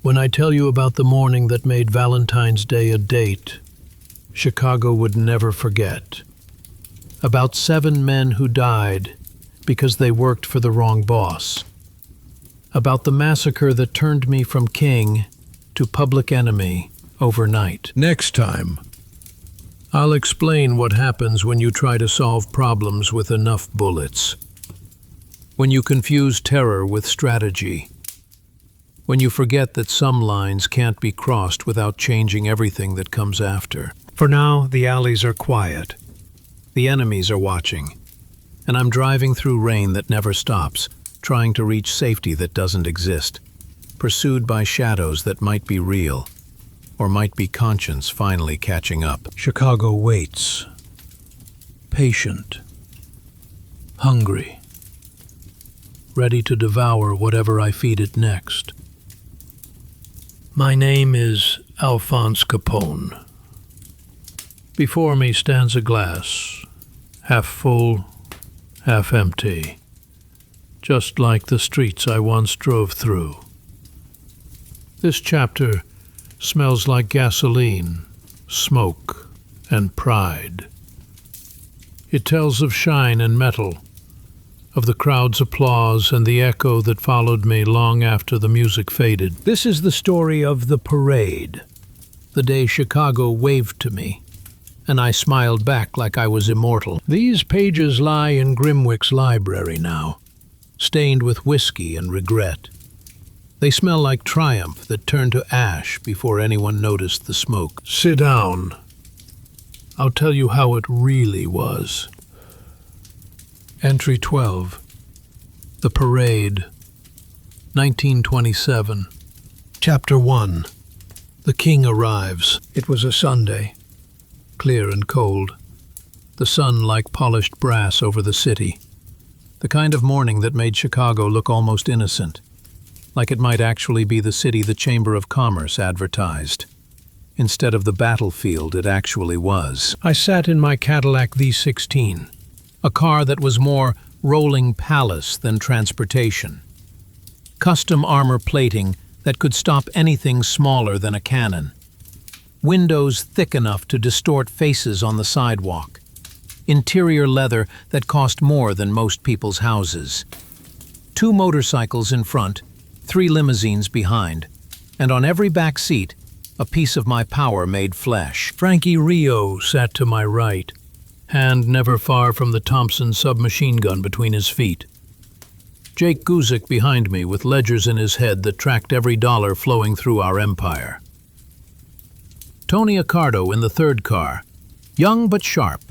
When I tell you about the morning that made Valentine's Day a date, Chicago would never forget. About 7 men who died because they worked for the wrong boss. About the massacre that turned me from king to public enemy overnight. Next time, I'll explain what happens when you try to solve problems with enough bullets. When you confuse terror with strategy. When you forget that some lines can't be crossed without changing everything that comes after. For now, the alleys are quiet. The enemies are watching, and I'm driving through rain that never stops, trying to reach safety that doesn't exist, pursued by shadows that might be real, or might be conscience finally catching up. Chicago waits. Patient. Hungry. Ready to devour whatever I feed it next. My name is Alphonse Capone. Before me stands a glass, half full, half empty, just like the streets I once drove through. This chapter smells like gasoline, smoke, and pride. It tells of shine and metal, of the crowd's applause and the echo that followed me long after the music faded. This is the story of the parade, the day Chicago waved to me, and I smiled back like I was immortal. These pages lie in Grimwick's library now, stained with whiskey and regret. They smell like triumph that turned to ash before anyone noticed the smoke. Sit down. I'll tell you how it really was. Entry 12. The Parade. 1927. Chapter 1. The King arrives. It was a Sunday. Clear and cold, the sun like polished brass over the city. The kind of morning that made Chicago look almost innocent, like it might actually be the city the Chamber of Commerce advertised, instead of the battlefield it actually was. I sat in my Cadillac V16, A car that was more rolling palace than transportation. Custom armor plating that could stop anything smaller than a cannon. Windows thick enough to distort faces on the sidewalk. Interior leather that cost more than most people's houses. 2 motorcycles in front, 3 limousines behind, and on every back seat, a piece of my power made flesh. Frankie Rio sat to my right, hand never far from the Thompson submachine gun between his feet. Jake Guzik behind me with ledgers in his head that tracked every dollar flowing through our empire. Tony Accardo in the third car, young but sharp,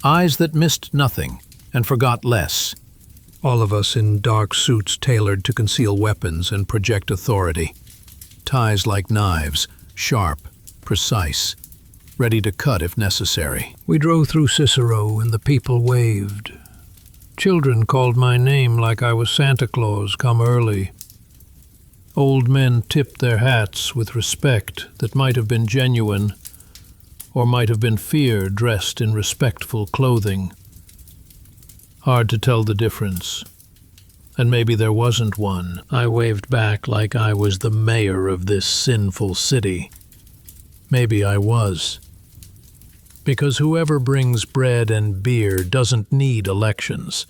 eyes that missed nothing and forgot less. All of us in dark suits tailored to conceal weapons and project authority. Ties like knives, sharp, precise, ready to cut if necessary. We drove through Cicero and the people waved. Children called my name like I was Santa Claus come early. Old men tipped their hats with respect that might have been genuine or might have been fear dressed in respectful clothing. Hard to tell the difference. And maybe there wasn't one. I waved back like I was the mayor of this sinful city. Maybe I was. Because whoever brings bread and beer doesn't need elections.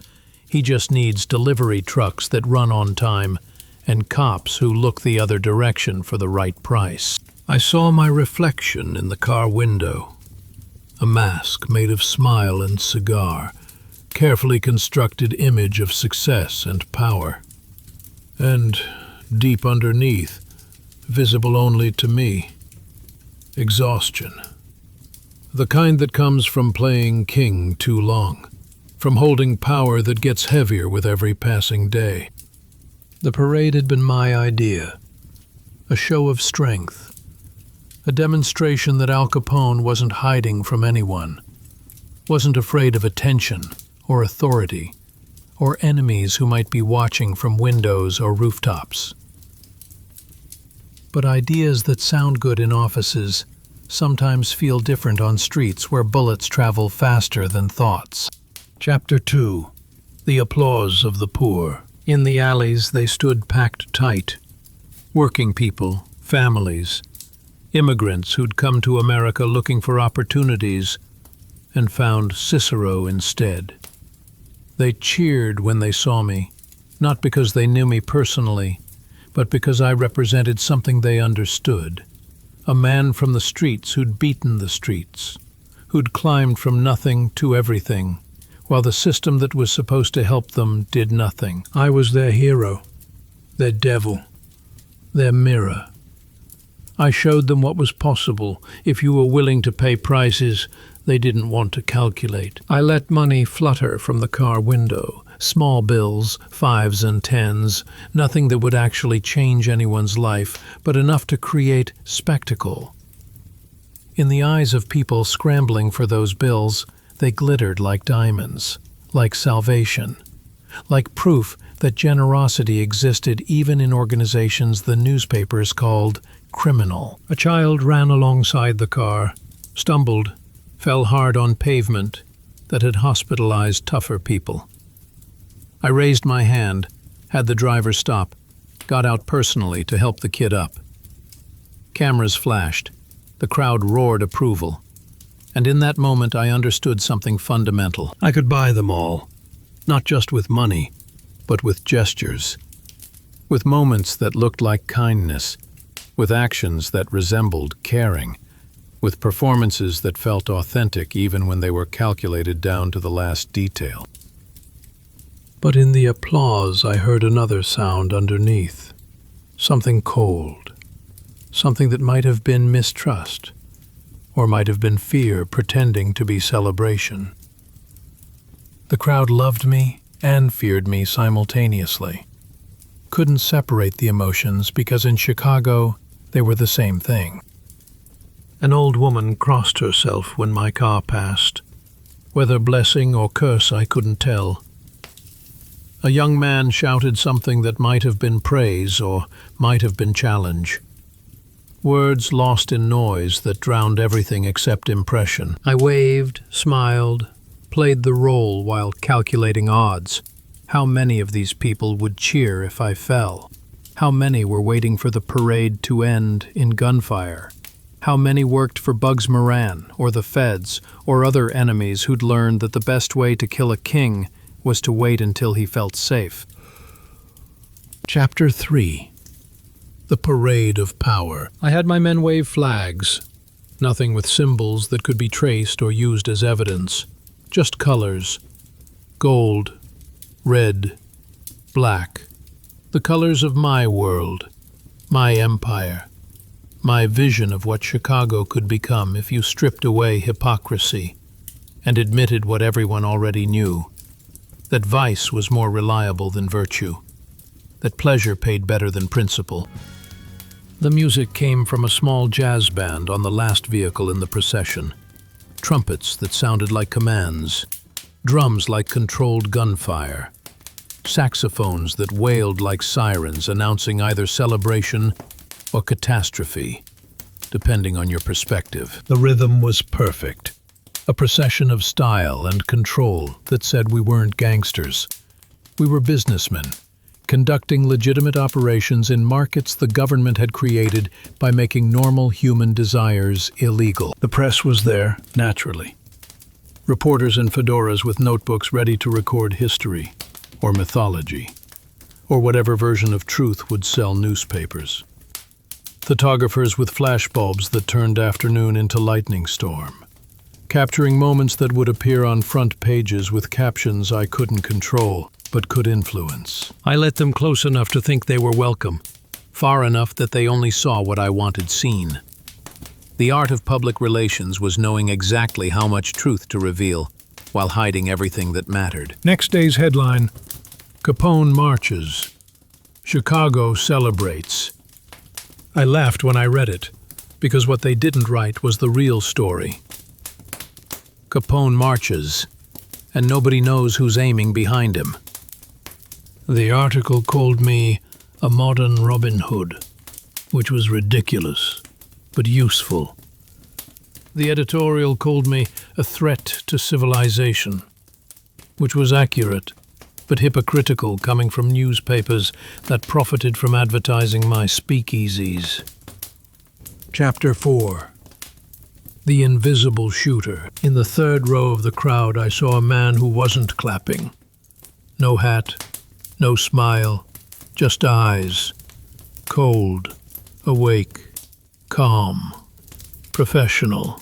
He just needs delivery trucks that run on time and cops who look the other direction for the right price. I saw my reflection in the car window. A mask made of smile and cigar, carefully constructed image of success and power. And deep underneath, visible only to me, exhaustion. The kind that comes from playing king too long, from holding power that gets heavier with every passing day. The parade had been my idea, a show of strength, a demonstration that Al Capone wasn't hiding from anyone. wasn't afraid of attention or authority or enemies who might be watching from windows or rooftops. But ideas that sound good in offices sometimes feel different on streets where bullets travel faster than thoughts. Chapter 2. The Applause of the Poor. In the alleys they stood packed tight. Working people, families, immigrants who'd come to America looking for opportunities and found Cicero instead. They cheered when they saw me, not because they knew me personally, but because I represented something they understood. A man from the streets who'd beaten the streets, who'd climbed from nothing to everything, while the system that was supposed to help them did nothing. I was their hero, their devil, their mirror. I showed them what was possible if you were willing to pay prices they didn't want to calculate. I let money flutter from the car window, small bills, 5s and 10s, nothing that would actually change anyone's life, but enough to create spectacle. In the eyes of people scrambling for those bills, they glittered like diamonds, like salvation, like proof that generosity existed even in organizations the newspapers called criminal. A child ran alongside the car, stumbled, fell hard on pavement that had hospitalized tougher people. I raised my hand, had the driver stop, got out personally to help the kid up. Cameras flashed. The crowd roared approval. And in that moment I understood something fundamental. I could buy them all, not just with money, but with gestures, with moments that looked like kindness, with actions that resembled caring, with performances that felt authentic even when they were calculated down to the last detail. But in the applause I heard another sound underneath, something cold, something that might have been mistrust, or might have been fear pretending to be celebration. The crowd loved me and feared me simultaneously. Couldn't separate the emotions because in Chicago they were the same thing. An old woman crossed herself when my car passed. Whether blessing or curse I couldn't tell. A young man shouted something that might have been praise or might have been challenge. Words lost in noise that drowned everything except impression. I waved, smiled, played the role while calculating odds. How many of these people would cheer if I fell? How many were waiting for the parade to end in gunfire? How many worked for Bugs Moran or the feds or other enemies who'd learned that the best way to kill a king was to wait until he felt safe? Chapter 3. The Parade of Power. I had my men wave flags. Nothing with symbols that could be traced or used as evidence. Just colors. Gold, red, black. The colors of my world, my empire. My vision of what Chicago could become if you stripped away hypocrisy and admitted what everyone already knew, that vice was more reliable than virtue, that pleasure paid better than principle. The music came from a small jazz band on the last vehicle in the procession, trumpets that sounded like commands, drums like controlled gunfire, saxophones that wailed like sirens announcing either celebration or catastrophe, depending on your perspective. The rhythm was perfect, a procession of style and control that said we weren't gangsters. We were businessmen, conducting legitimate operations in markets the government had created by making normal human desires illegal. The press was there, naturally. Reporters in fedoras with notebooks ready to record history, or mythology, or whatever version of truth would sell newspapers. Photographers with flashbulbs that turned afternoon into lightning storm, capturing moments that would appear on front pages with captions I couldn't control, but could influence. I let them close enough to think they were welcome, far enough that they only saw what I wanted seen. The art of public relations was knowing exactly how much truth to reveal, while hiding everything that mattered. Next day's headline, Capone marches. Chicago celebrates. I laughed when I read it, because what they didn't write was the real story. Capone marches, and nobody knows who's aiming behind him. The article called me a modern Robin Hood, which was ridiculous, but useful. The editorial called me a threat to civilization, which was accurate, but hypocritical coming from newspapers that profited from advertising my speakeasies. Chapter 4. The Invisible Shooter. In the third row of the crowd, I saw a man who wasn't clapping. No hat, no smile, just eyes. Cold, awake, calm, professional.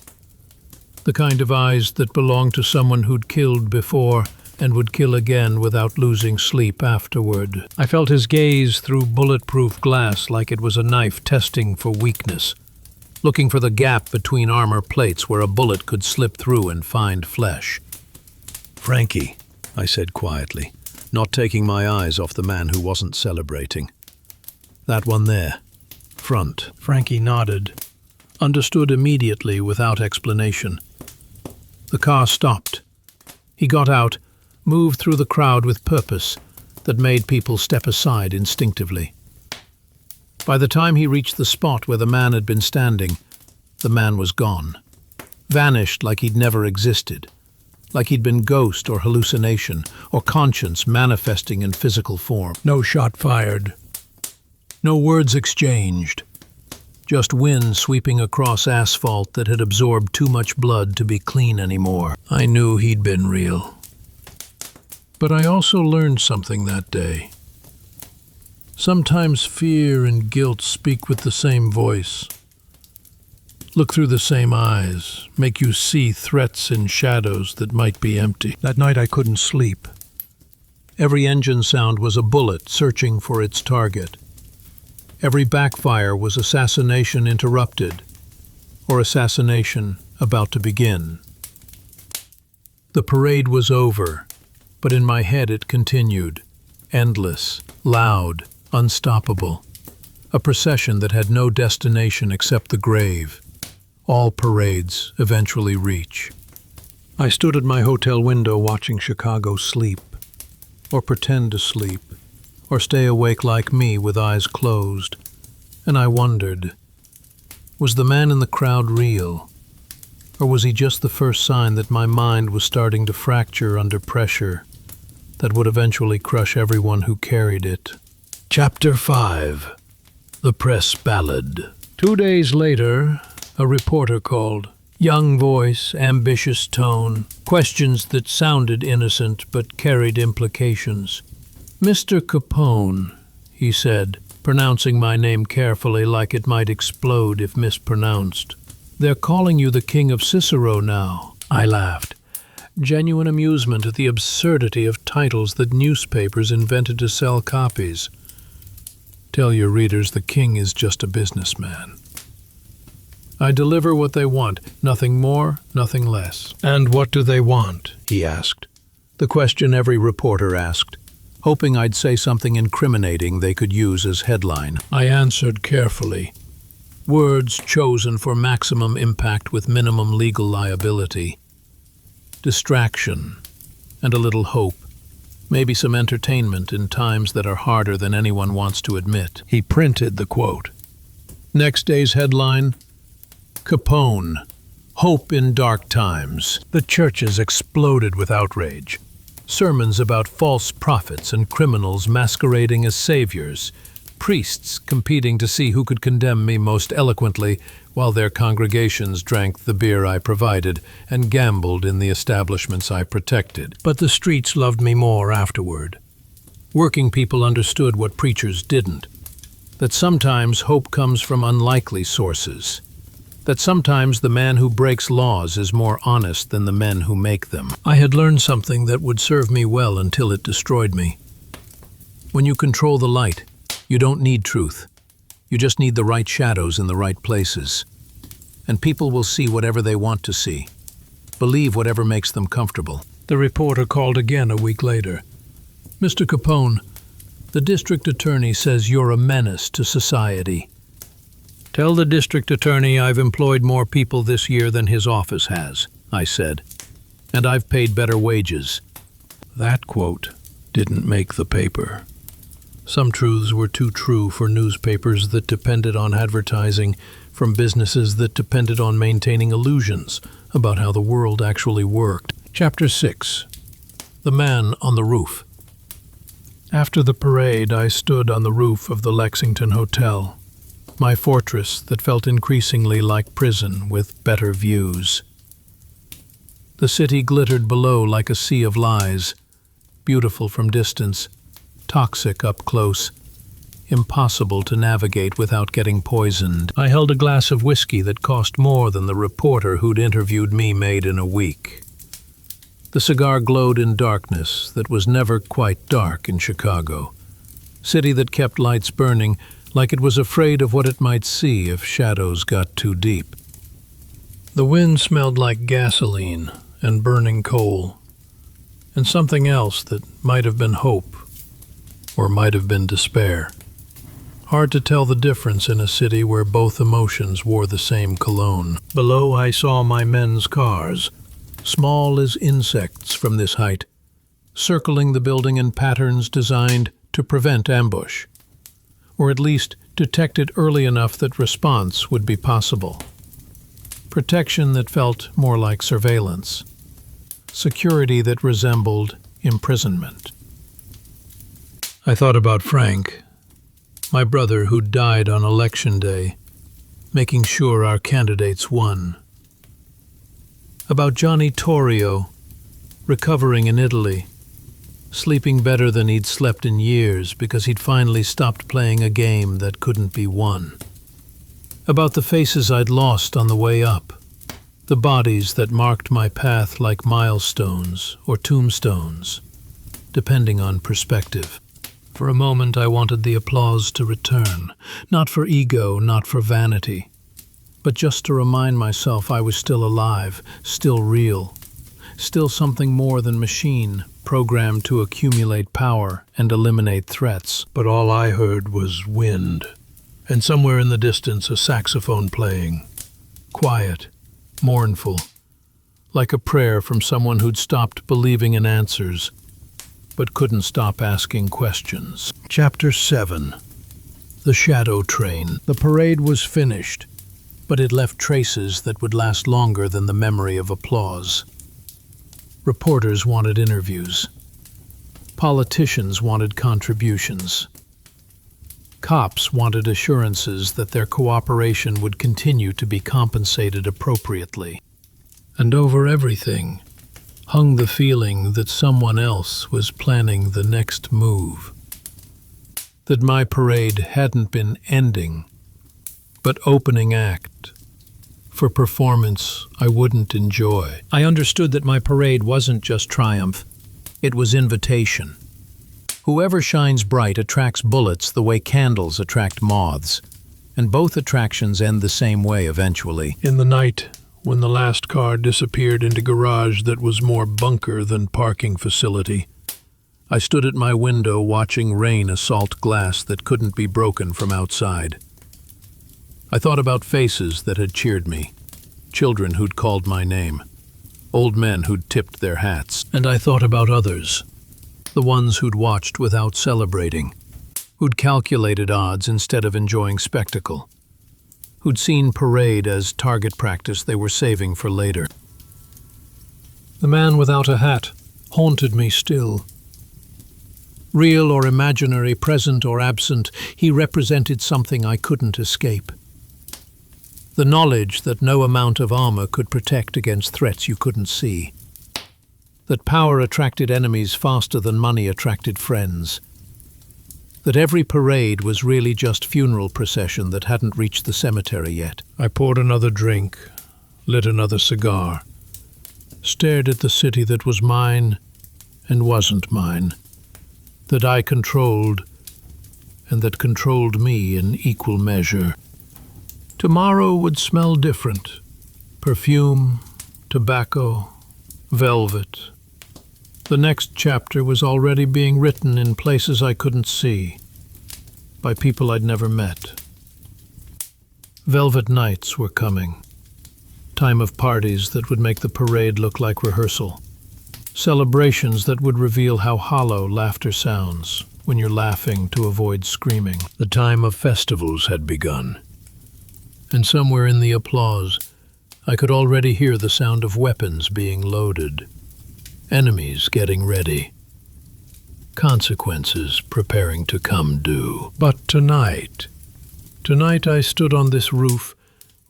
The kind of eyes that belong to someone who'd killed before and would kill again without losing sleep afterward. I felt his gaze through bulletproof glass like it was a knife testing for weakness, looking for the gap between armor plates where a bullet could slip through and find flesh. "Frankie," I said quietly, not taking my eyes off the man who wasn't celebrating. "That one there, front." Frankie nodded, understood immediately without explanation. The car stopped. He got out, moved through the crowd with purpose that made people step aside instinctively. By the time he reached the spot where the man had been standing, the man was gone. Vanished like he'd never existed, like he'd been ghost or hallucination or conscience manifesting in physical form. No shot fired. No words exchanged. Just wind sweeping across asphalt that had absorbed too much blood to be clean anymore. I knew he'd been real. But I also learned something that day. Sometimes fear and guilt speak with the same voice, look through the same eyes, make you see threats in shadows that might be empty. That night I couldn't sleep. Every engine sound was a bullet searching for its target. Every backfire was assassination interrupted, or assassination about to begin. The parade was over, but in my head it continued, endless, loud, unstoppable. A procession that had no destination except the grave. All parades eventually reach. I stood at my hotel window watching Chicago sleep, or pretend to sleep, or stay awake like me with eyes closed. And I wondered, was the man in the crowd real? Or was he just the first sign that my mind was starting to fracture under pressure that would eventually crush everyone who carried it? Chapter 5. The Press Ballad. 2 days later, a reporter called. Young voice, ambitious tone, questions that sounded innocent but carried implications. "Mr. Capone," he said, pronouncing my name carefully like it might explode if mispronounced. "They're calling you the King of Cicero now." I laughed. Genuine amusement at the absurdity of titles that newspapers invented to sell copies. Tell your readers the king is just a businessman. I deliver what they want, nothing more, nothing less. "And what do they want?" he asked. The question every reporter asked, hoping I'd say something incriminating they could use as headline. I answered carefully. Words chosen for maximum impact with minimum legal liability. Distraction and a little hope. Maybe some entertainment in times that are harder than anyone wants to admit. He printed the quote. Next day's headline, Capone, Hope in Dark Times. The churches exploded with outrage. Sermons about false prophets and criminals masquerading as saviors. Priests competing to see who could condemn me most eloquently, while their congregations drank the beer I provided and gambled in the establishments I protected. But the streets loved me more afterward. Working people understood what preachers didn't. That sometimes hope comes from unlikely sources. That sometimes the man who breaks laws is more honest than the men who make them. I had learned something that would serve me well until it destroyed me. When you control the light, you don't need truth. You just need the right shadows in the right places. And people will see whatever they want to see. Believe whatever makes them comfortable. The reporter called again a week later. Mr. Capone, the district attorney says you're a menace to society. Tell the district attorney I've employed more people this year than his office has, I said. and I've paid better wages." That quote didn't make the paper. Some truths were too true for newspapers that depended on advertising, from businesses that depended on maintaining illusions about how the world actually worked. Chapter 6. The Man on the Roof. After the parade, I stood on the roof of the Lexington Hotel, my fortress that felt increasingly like prison with better views. The city glittered below like a sea of lies, beautiful from distance, toxic up close, impossible to navigate without getting poisoned. I held a glass of whiskey that cost more than the reporter who'd interviewed me made in a week. The cigar glowed in darkness that was never quite dark in Chicago, city that kept lights burning like it was afraid of what it might see if shadows got too deep. The wind smelled like gasoline and burning coal, and something else that might have been hope or might have been despair. Hard to tell the difference in a city where both emotions wore the same cologne. Below I saw my men's cars, small as insects from this height, circling the building in patterns designed to prevent ambush, or at least detect it early enough that response would be possible. Protection that felt more like surveillance. Security that resembled imprisonment. I thought about Frank, my brother who died on election day, making sure our candidates won. About Johnny Torrio, recovering in Italy, sleeping better than he'd slept in years because he'd finally stopped playing a game that couldn't be won. About the faces I'd lost on the way up, the bodies that marked my path like milestones or tombstones, depending on perspective. For a moment I wanted the applause to return, not for ego, not for vanity, but just to remind myself I was still alive, still real, still something more than machine, programmed to accumulate power and eliminate threats. But all I heard was wind, and somewhere in the distance a saxophone playing, quiet, mournful, like a prayer from someone who'd stopped believing in answers, but couldn't stop asking questions. Chapter 7. The Shadow Train. The parade was finished, but it left traces that would last longer than the memory of applause. Reporters wanted interviews. Politicians wanted contributions. Cops wanted assurances that their cooperation would continue to be compensated appropriately. And over everything hung the feeling that someone else was planning the next move. That my parade hadn't been ending, but opening act for performance I wouldn't enjoy. I understood that my parade wasn't just triumph, it was invitation. Whoever shines bright attracts bullets the way candles attract moths, and both attractions end the same way eventually. In the night, when the last car disappeared into garage that was more bunker than parking facility, I stood at my window watching rain assault glass that couldn't be broken from outside. I thought about faces that had cheered me, children who'd called my name, old men who'd tipped their hats. And I thought about others, the ones who'd watched without celebrating, who'd calculated odds instead of enjoying spectacle, who'd seen parade as target practice they were saving for later. The man without a hat haunted me still. Real or imaginary, present or absent, he represented something I couldn't escape. The knowledge that no amount of armor could protect against threats you couldn't see. That power attracted enemies faster than money attracted friends. That every parade was really just funeral procession that hadn't reached the cemetery yet. I poured another drink, lit another cigar, stared at the city that was mine and wasn't mine, that I controlled and that controlled me in equal measure. Tomorrow would smell different. Perfume, tobacco, velvet. The next chapter was already being written in places I couldn't see, by people I'd never met. Velvet nights were coming. Time of parties that would make the parade look like rehearsal. Celebrations that would reveal how hollow laughter sounds when you're laughing to avoid screaming. The time of festivals had begun. And somewhere in the applause, I could already hear the sound of weapons being loaded, enemies getting ready, consequences preparing to come due. But tonight I stood on this roof,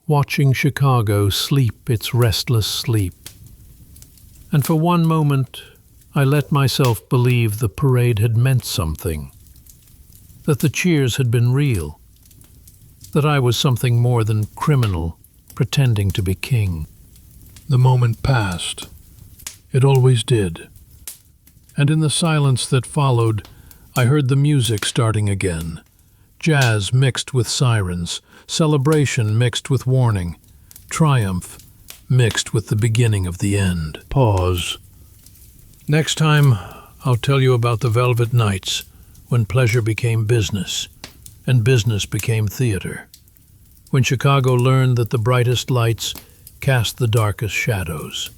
watching Chicago sleep its restless sleep. And for one moment, I let myself believe the parade had meant something, that the cheers had been real, that I was something more than criminal, pretending to be king. The moment passed. It always did. And in the silence that followed, I heard the music starting again. Jazz mixed with sirens, celebration mixed with warning, triumph mixed with the beginning of the end. Pause. Next time, I'll tell you about the Velvet Nights, when pleasure became business, and business became theater. When Chicago learned that the brightest lights cast the darkest shadows.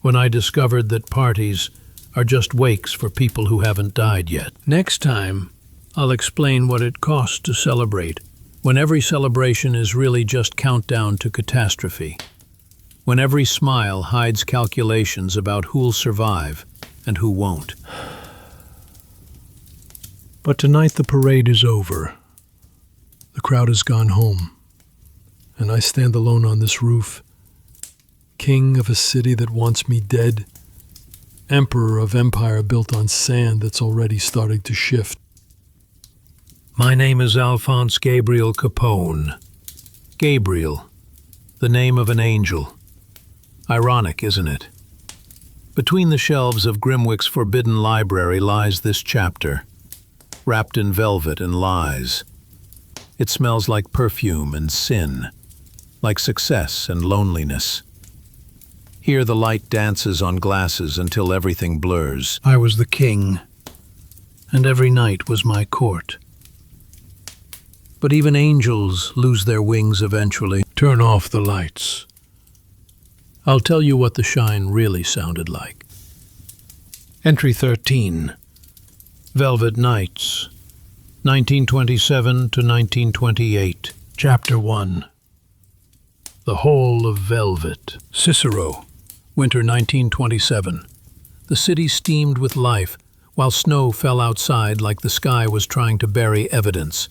When I discovered that parties are just wakes for people who haven't died yet. Next time, I'll explain what it costs to celebrate, when every celebration is really just countdown to catastrophe. When every smile hides calculations about who'll survive and who won't. But tonight the parade is over. The crowd has gone home, and I stand alone on this roof, king of a city that wants me dead, emperor of empire built on sand that's already starting to shift. My name is Alphonse Gabriel Capone. Gabriel, the name of an angel. Ironic, isn't it? Between the shelves of Grimwick's forbidden library lies this chapter, wrapped in velvet and lies. It smells like perfume and sin, like success and loneliness. Here the light dances on glasses until everything blurs. I was the king, and every night was my court. But even angels lose their wings eventually. Turn off the lights. I'll tell you what the shine really sounded like. Entry 13. Velvet Nights, 1927 to 1928. Chapter 1. The Hall of Velvet. Cicero, winter 1927. The city steamed with life, while snow fell outside like the sky was trying to bury evidence.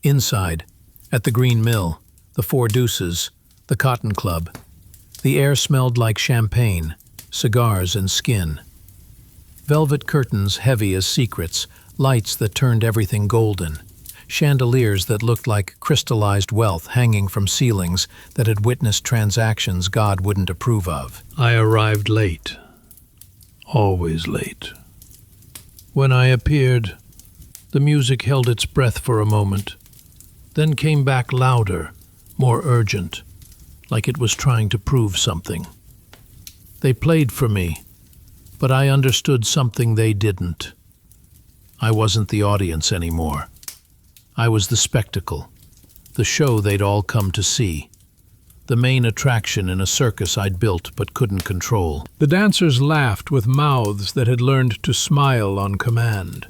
Inside, at the Green Mill, the Four Deuces, the Cotton Club, the air smelled like champagne, cigars and skin. Velvet curtains heavy as secrets, lights that turned everything golden, chandeliers that looked like crystallized wealth hanging from ceilings that had witnessed transactions God wouldn't approve of. I arrived late. Always late. When I appeared, the music held its breath for a moment, then came back louder, more urgent, like it was trying to prove something. They played for me, but I understood something they didn't. I wasn't the audience anymore. I was the spectacle, the show they'd all come to see, the main attraction in a circus I'd built but couldn't control. The dancers laughed with mouths that had learned to smile on command.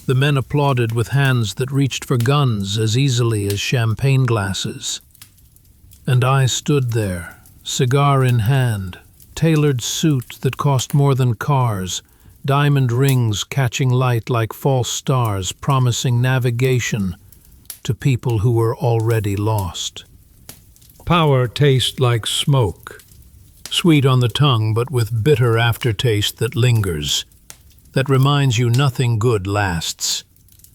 The men applauded with hands that reached for guns as easily as champagne glasses. And I stood there, cigar in hand, tailored suit that cost more than cars, diamond rings catching light like false stars promising navigation to people who were already lost. Power tastes like smoke, sweet on the tongue but with bitter aftertaste that lingers, that reminds you nothing good lasts,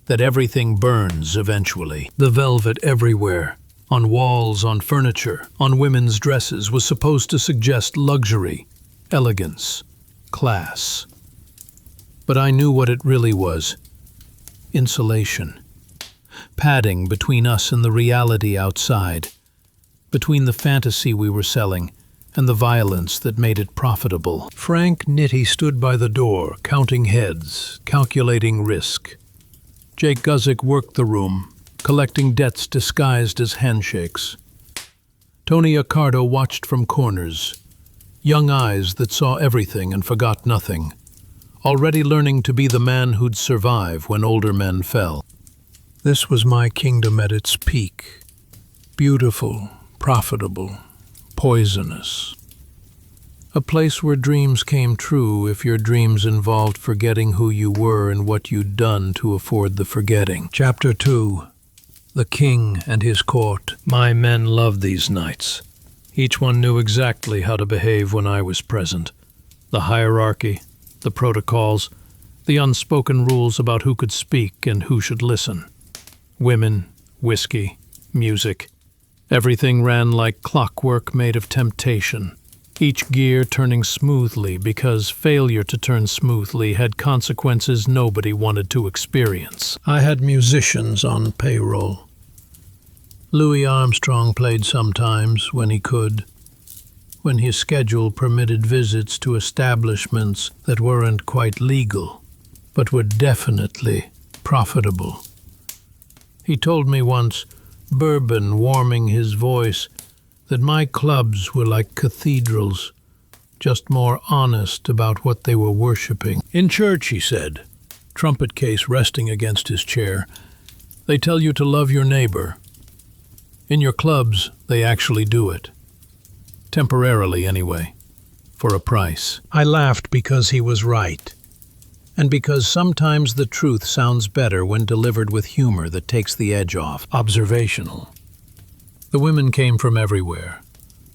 that everything burns eventually. The velvet everywhere, on walls, on furniture, on women's dresses, was supposed to suggest luxury, elegance, class. But I knew what it really was. Insulation. Padding between us and the reality outside, between the fantasy we were selling and the violence that made it profitable. Frank Nitti stood by the door, counting heads, calculating risk. Jake Guzik worked the room, collecting debts disguised as handshakes. Tony Accardo watched from corners, young eyes that saw everything and forgot nothing, already learning to be the man who'd survive when older men fell. This was my kingdom at its peak. Beautiful, profitable, poisonous. A place where dreams came true if your dreams involved forgetting who you were and what you'd done to afford the forgetting. Chapter 2. The King and His Court. My men loved these nights. Each one knew exactly how to behave when I was present. The hierarchy, the protocols, the unspoken rules about who could speak and who should listen. Women, whiskey, music. Everything ran like clockwork made of temptation. Each gear turning smoothly because failure to turn smoothly had consequences nobody wanted to experience. I had musicians on payroll. Louis Armstrong played sometimes when he could, when his schedule permitted visits to establishments that weren't quite legal, but were definitely profitable. He told me once, bourbon warming his voice, that my clubs were like cathedrals, just more honest about what they were worshipping. In church, he said, trumpet case resting against his chair, they tell you to love your neighbor. In your clubs, they actually do it. Temporarily, anyway, for a price. I laughed because he was right, and because sometimes the truth sounds better when delivered with humor that takes the edge off. Observational. The women came from everywhere.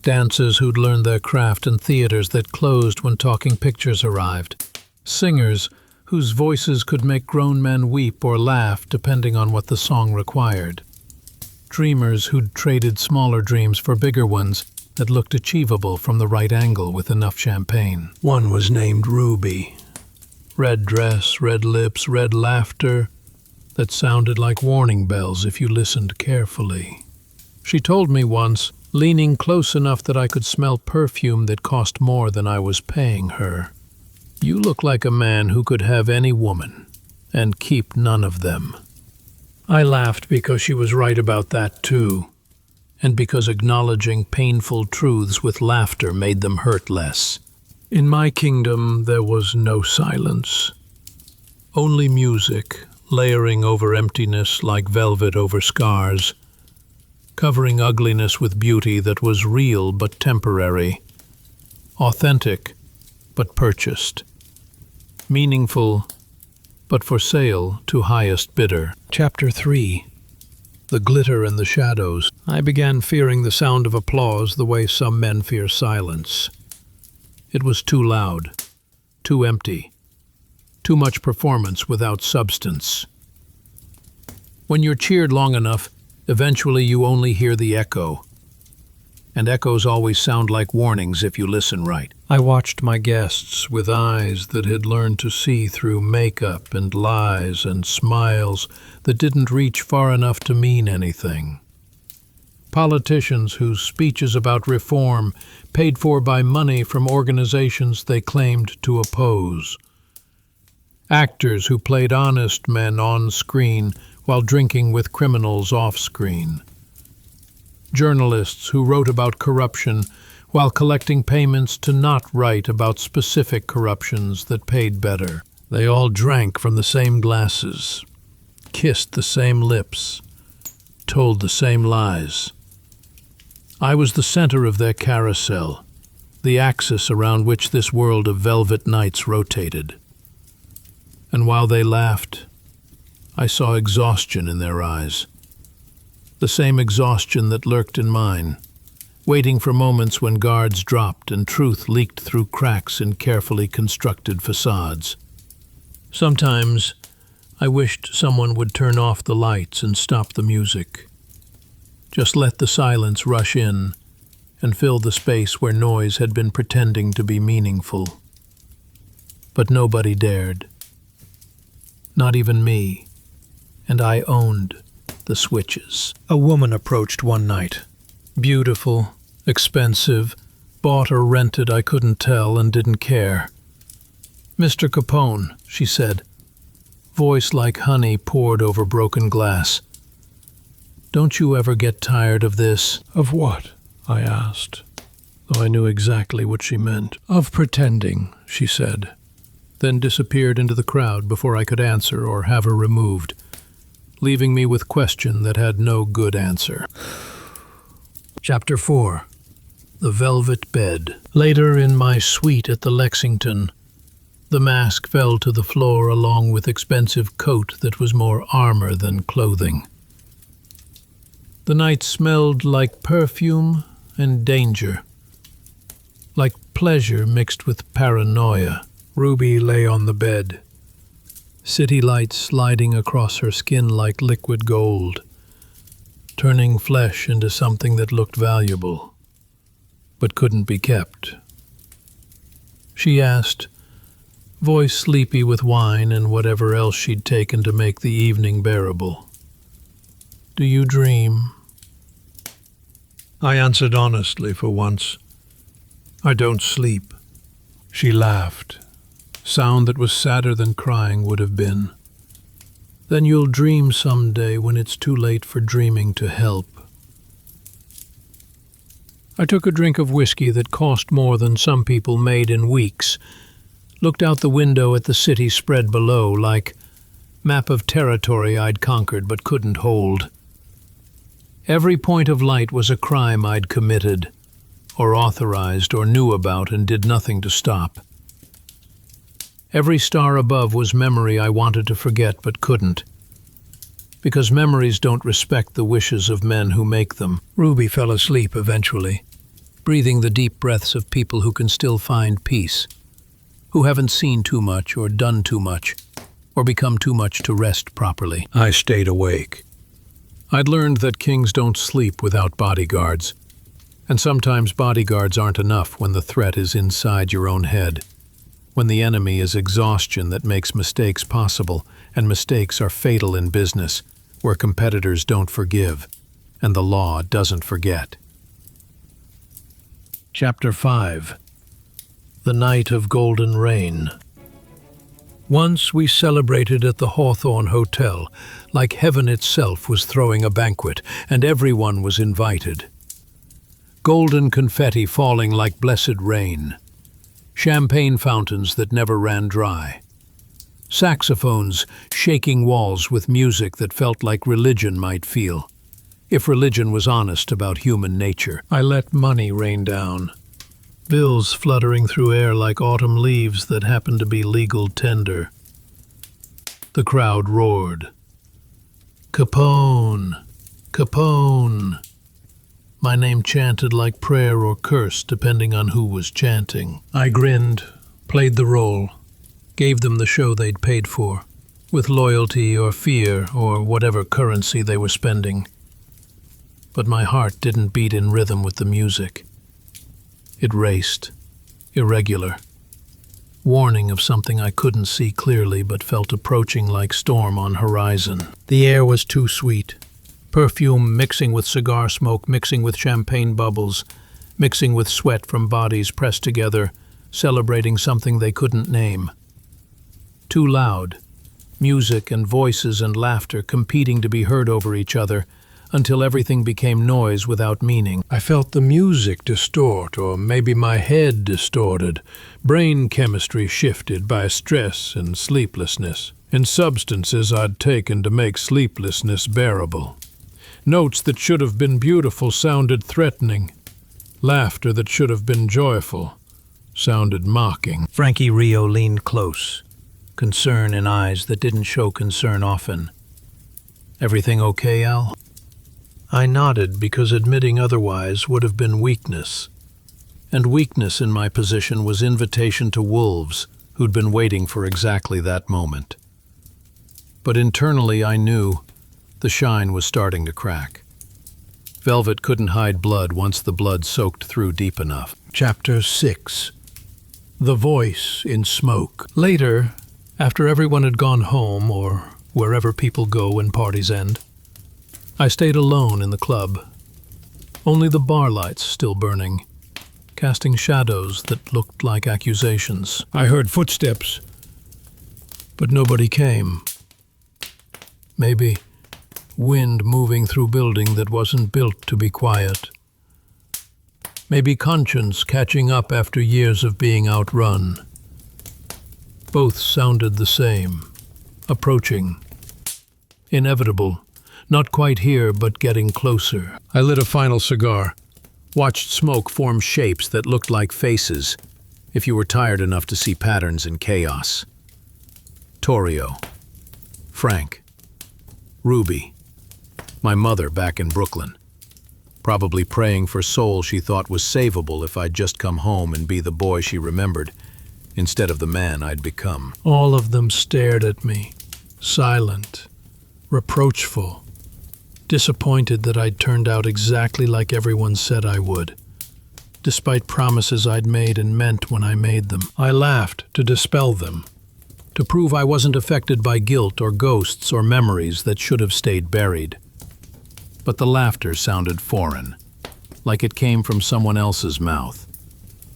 Dancers who'd learned their craft and theaters that closed when talking pictures arrived. Singers whose voices could make grown men weep or laugh depending on what the song required. Dreamers who'd traded smaller dreams for bigger ones that looked achievable from the right angle with enough champagne. One was named Ruby. Red dress, red lips, red laughter that sounded like warning bells if you listened carefully. She told me once, leaning close enough that I could smell perfume that cost more than I was paying her, "You look like a man who could have any woman and keep none of them." I laughed because she was right about that too, and because acknowledging painful truths with laughter made them hurt less. In my kingdom there was no silence, only music layering over emptiness like velvet over scars, covering ugliness with beauty that was real but temporary, authentic but purchased, meaningful but for sale to highest bidder. Chapter 3. The Glitter and the Shadows. I began fearing the sound of applause the way some men fear silence. It was too loud, too empty, too much performance without substance. When you're cheered long enough, eventually you only hear the echo, and echoes always sound like warnings if you listen right. I watched my guests with eyes that had learned to see through makeup and lies and smiles that didn't reach far enough to mean anything. Politicians whose speeches about reform paid for by money from organizations they claimed to oppose. Actors who played honest men on screen while drinking with criminals off-screen. Journalists who wrote about corruption while collecting payments to not write about specific corruptions that paid better. They all drank from the same glasses, kissed the same lips, told the same lies. I was the center of their carousel, the axis around which this world of velvet nights rotated. And while they laughed, I saw exhaustion in their eyes. The same exhaustion that lurked in mine, waiting for moments when guards dropped and truth leaked through cracks in carefully constructed facades. Sometimes I wished someone would turn off the lights and stop the music. Just let the silence rush in and fill the space where noise had been pretending to be meaningful. But nobody dared. Not even me. And I owned the switches. A woman approached one night. Beautiful, expensive, bought or rented I couldn't tell and didn't care. "Mr. Capone," she said, voice like honey poured over broken glass. "Don't you ever get tired of this?" "Of what?" I asked, though I knew exactly what she meant. Of pretending, she said, then disappeared into the crowd before I could answer or have her removed, leaving me with question that had no good answer. Chapter 4. The Velvet Bed. Later in my suite at the Lexington, the mask fell to the floor along with expensive coat that was more armor than clothing. The night smelled like perfume and danger, like pleasure mixed with paranoia. Ruby lay on the bed, city lights sliding across her skin like liquid gold, turning flesh into something that looked valuable, but couldn't be kept. She asked, voice sleepy with wine and whatever else she'd taken to make the evening bearable, "Do you dream?" I answered honestly for once, "I don't sleep." She laughed, sound that was sadder than crying would have been. "Then you'll dream someday when it's too late for dreaming to help." I took a drink of whiskey that cost more than some people made in weeks, looked out the window at the city spread below like map of territory I'd conquered but couldn't hold. Every point of light was a crime I'd committed, or authorized, or knew about and did nothing to stop. Every star above was memory I wanted to forget but couldn't, because memories don't respect the wishes of men who make them. Ruby fell asleep eventually, breathing the deep breaths of people who can still find peace, who haven't seen too much or done too much, or become too much to rest properly. I stayed awake. I'd learned that kings don't sleep without bodyguards, and sometimes bodyguards aren't enough when the threat is inside your own head, when the enemy is exhaustion that makes mistakes possible, and mistakes are fatal in business, where competitors don't forgive, and the law doesn't forget. Chapter 5. The Night of Golden Rain. Once we celebrated at the Hawthorne Hotel, like heaven itself was throwing a banquet, and everyone was invited. Golden confetti falling like blessed rain. Champagne fountains that never ran dry. Saxophones shaking walls with music that felt like religion might feel, if religion was honest about human nature. I let money rain down. Bills fluttering through air like autumn leaves that happened to be legal tender. The crowd roared. Capone! Capone! My name chanted like prayer or curse, depending on who was chanting. I grinned, played the role, gave them the show they'd paid for, with loyalty or fear or whatever currency they were spending. But my heart didn't beat in rhythm with the music. It raced, irregular, warning of something I couldn't see clearly but felt approaching like storm on horizon. The air was too sweet. Perfume mixing with cigar smoke, mixing with champagne bubbles, mixing with sweat from bodies pressed together, celebrating something they couldn't name. Too loud, music and voices and laughter competing to be heard over each other, until everything became noise without meaning. I felt the music distort, or maybe my head distorted. Brain chemistry shifted by stress and sleeplessness, and substances I'd taken to make sleeplessness bearable. Notes that should have been beautiful sounded threatening. Laughter that should have been joyful sounded mocking. Frankie Rio leaned close, concern in eyes that didn't show concern often. "Everything okay, Al?" I nodded because admitting otherwise would have been weakness. And weakness in my position was invitation to wolves who'd been waiting for exactly that moment. But internally I knew the shine was starting to crack. Velvet couldn't hide blood once the blood soaked through deep enough. Chapter 6. The Voice in Smoke. Later, after everyone had gone home or wherever people go when parties end, I stayed alone in the club, only the bar lights still burning, casting shadows that looked like accusations. I heard footsteps, but nobody came. Maybe wind moving through building that wasn't built to be quiet. Maybe conscience catching up after years of being outrun. Both sounded the same. Approaching. Inevitable. Not quite here, but getting closer. I lit a final cigar. Watched smoke form shapes that looked like faces, if you were tired enough to see patterns in chaos. Torrio. Frank. Ruby. My mother back in Brooklyn. Probably praying for soul she thought was savable if I'd just come home and be the boy she remembered, instead of the man I'd become. All of them stared at me, silent, reproachful, disappointed that I'd turned out exactly like everyone said I would, despite promises I'd made and meant when I made them. I laughed to dispel them, to prove I wasn't affected by guilt or ghosts or memories that should have stayed buried. But the laughter sounded foreign, like it came from someone else's mouth,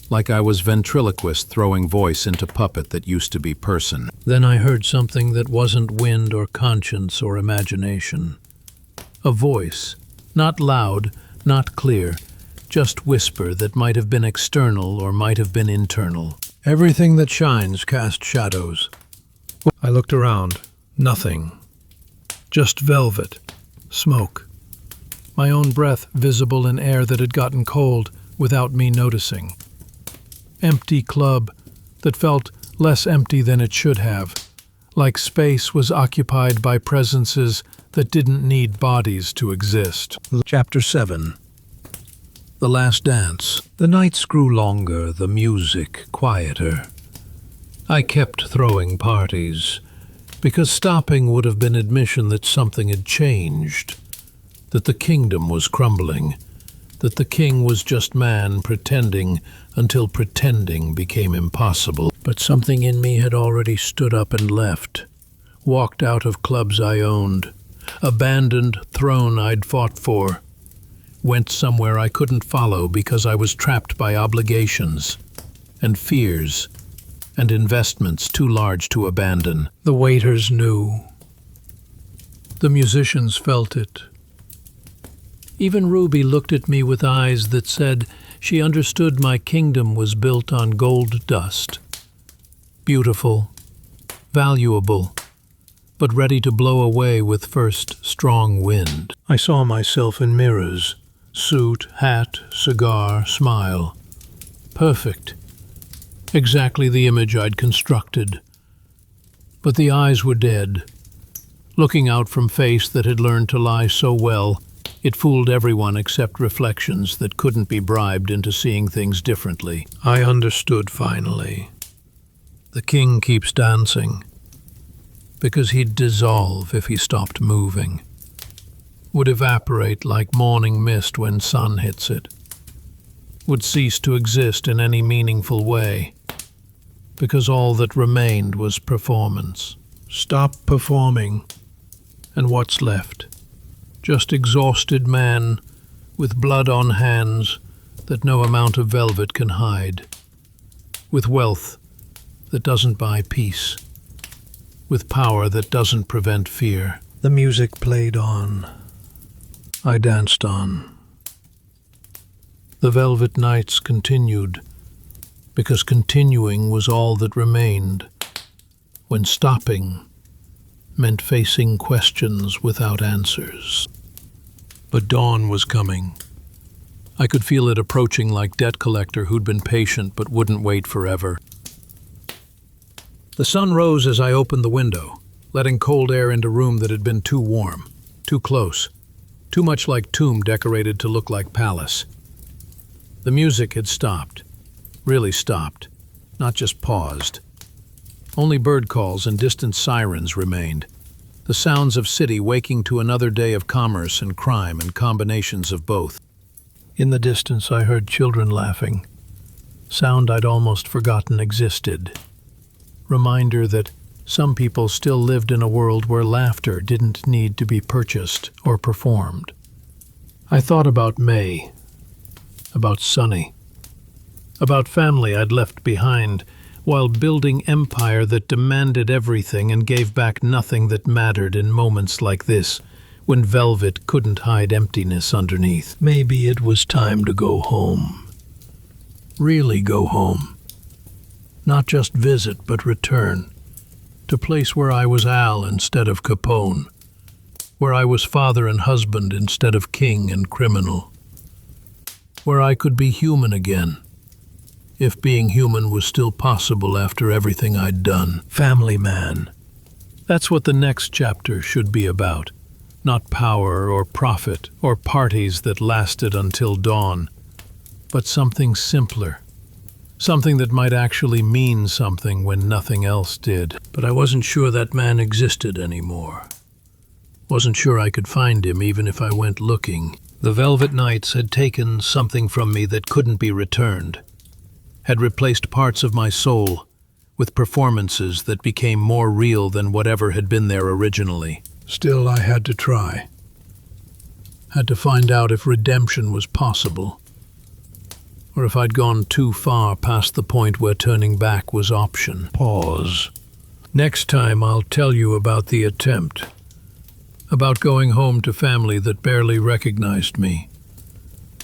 like I was ventriloquist throwing voice into puppet that used to be person. Then I heard something that wasn't wind or conscience or imagination. A voice, not loud, not clear, just whisper that might have been external or might have been internal. Everything that shines casts shadows. I looked around. Nothing. Just velvet. Smoke. My own breath visible in air that had gotten cold without me noticing. Empty club that felt less empty than it should have, like space was occupied by presences that didn't need bodies to exist. Chapter 7. The Last Dance. The nights grew longer, the music quieter. I kept throwing parties, because stopping would have been admission that something had changed, that the kingdom was crumbling, that the king was just man pretending until pretending became impossible. But something in me had already stood up and left, walked out of clubs I owned, abandoned throne I'd fought for, went somewhere I couldn't follow because I was trapped by obligations and fears and investments too large to abandon. The waiters knew. The musicians felt it. Even Ruby looked at me with eyes that said she understood my kingdom was built on gold dust. Beautiful, valuable, but ready to blow away with first strong wind. I saw myself in mirrors, suit, hat, cigar, smile. Perfect. Exactly the image I'd constructed. But the eyes were dead, looking out from face that had learned to lie so well, it fooled everyone except reflections that couldn't be bribed into seeing things differently. I understood finally. The king keeps dancing, because he'd dissolve if he stopped moving. Would evaporate like morning mist when sun hits it. Would cease to exist in any meaningful way, because all that remained was performance. Stop performing, and what's left? Just exhausted man with blood on hands that no amount of velvet can hide, with wealth that doesn't buy peace, with power that doesn't prevent fear. The music played on. I danced on. The velvet nights continued, because continuing was all that remained, when stopping meant facing questions without answers. But dawn was coming. I could feel it approaching like debt collector who'd been patient but wouldn't wait forever. The sun rose as I opened the window, letting cold air into a room that had been too warm, too close, too much like tomb decorated to look like palace. The music had stopped, really stopped, not just paused. Only bird calls and distant sirens remained, the sounds of city waking to another day of commerce and crime and combinations of both. In the distance I heard children laughing, sound I'd almost forgotten existed. Reminder that some people still lived in a world where laughter didn't need to be purchased or performed. I thought about May, about Sunny, about family I'd left behind, while building empire that demanded everything and gave back nothing that mattered in moments like this, when velvet couldn't hide emptiness underneath. Maybe it was time to go home. Really go home. Not just visit, but return. To place where I was Al instead of Capone. Where I was father and husband instead of king and criminal. Where I could be human again. If being human was still possible after everything I'd done. Family man. That's what the next chapter should be about. Not power or profit or parties that lasted until dawn, but something simpler. Something that might actually mean something when nothing else did. But I wasn't sure that man existed anymore. Wasn't sure I could find him even if I went looking. The Velvet Nights had taken something from me that couldn't be returned. Had replaced parts of my soul with performances that became more real than whatever had been there originally. Still, I had to try. Had to find out if redemption was possible, or if I'd gone too far past the point where turning back was option. Pause. Next time I'll tell you about the attempt, about going home to family that barely recognized me,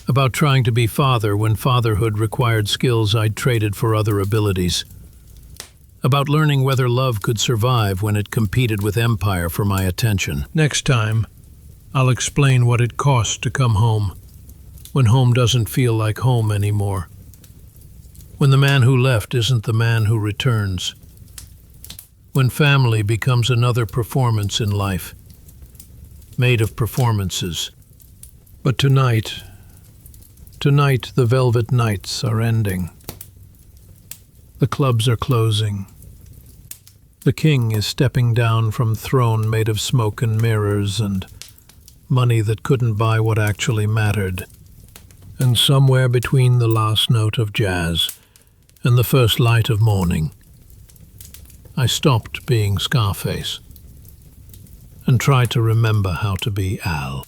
about trying to be father when fatherhood required skills I'd traded for other abilities, about learning whether love could survive when it competed with empire for my attention. Next time, I'll explain what it costs to come home, when home doesn't feel like home anymore, when the man who left isn't the man who returns, when family becomes another performance in life, made of performances. But tonight the Velvet Nights are ending. The clubs are closing. The king is stepping down from throne made of smoke and mirrors and money that couldn't buy what actually mattered. And somewhere between the last note of jazz and the first light of morning, I stopped being Scarface and tried to remember how to be Al.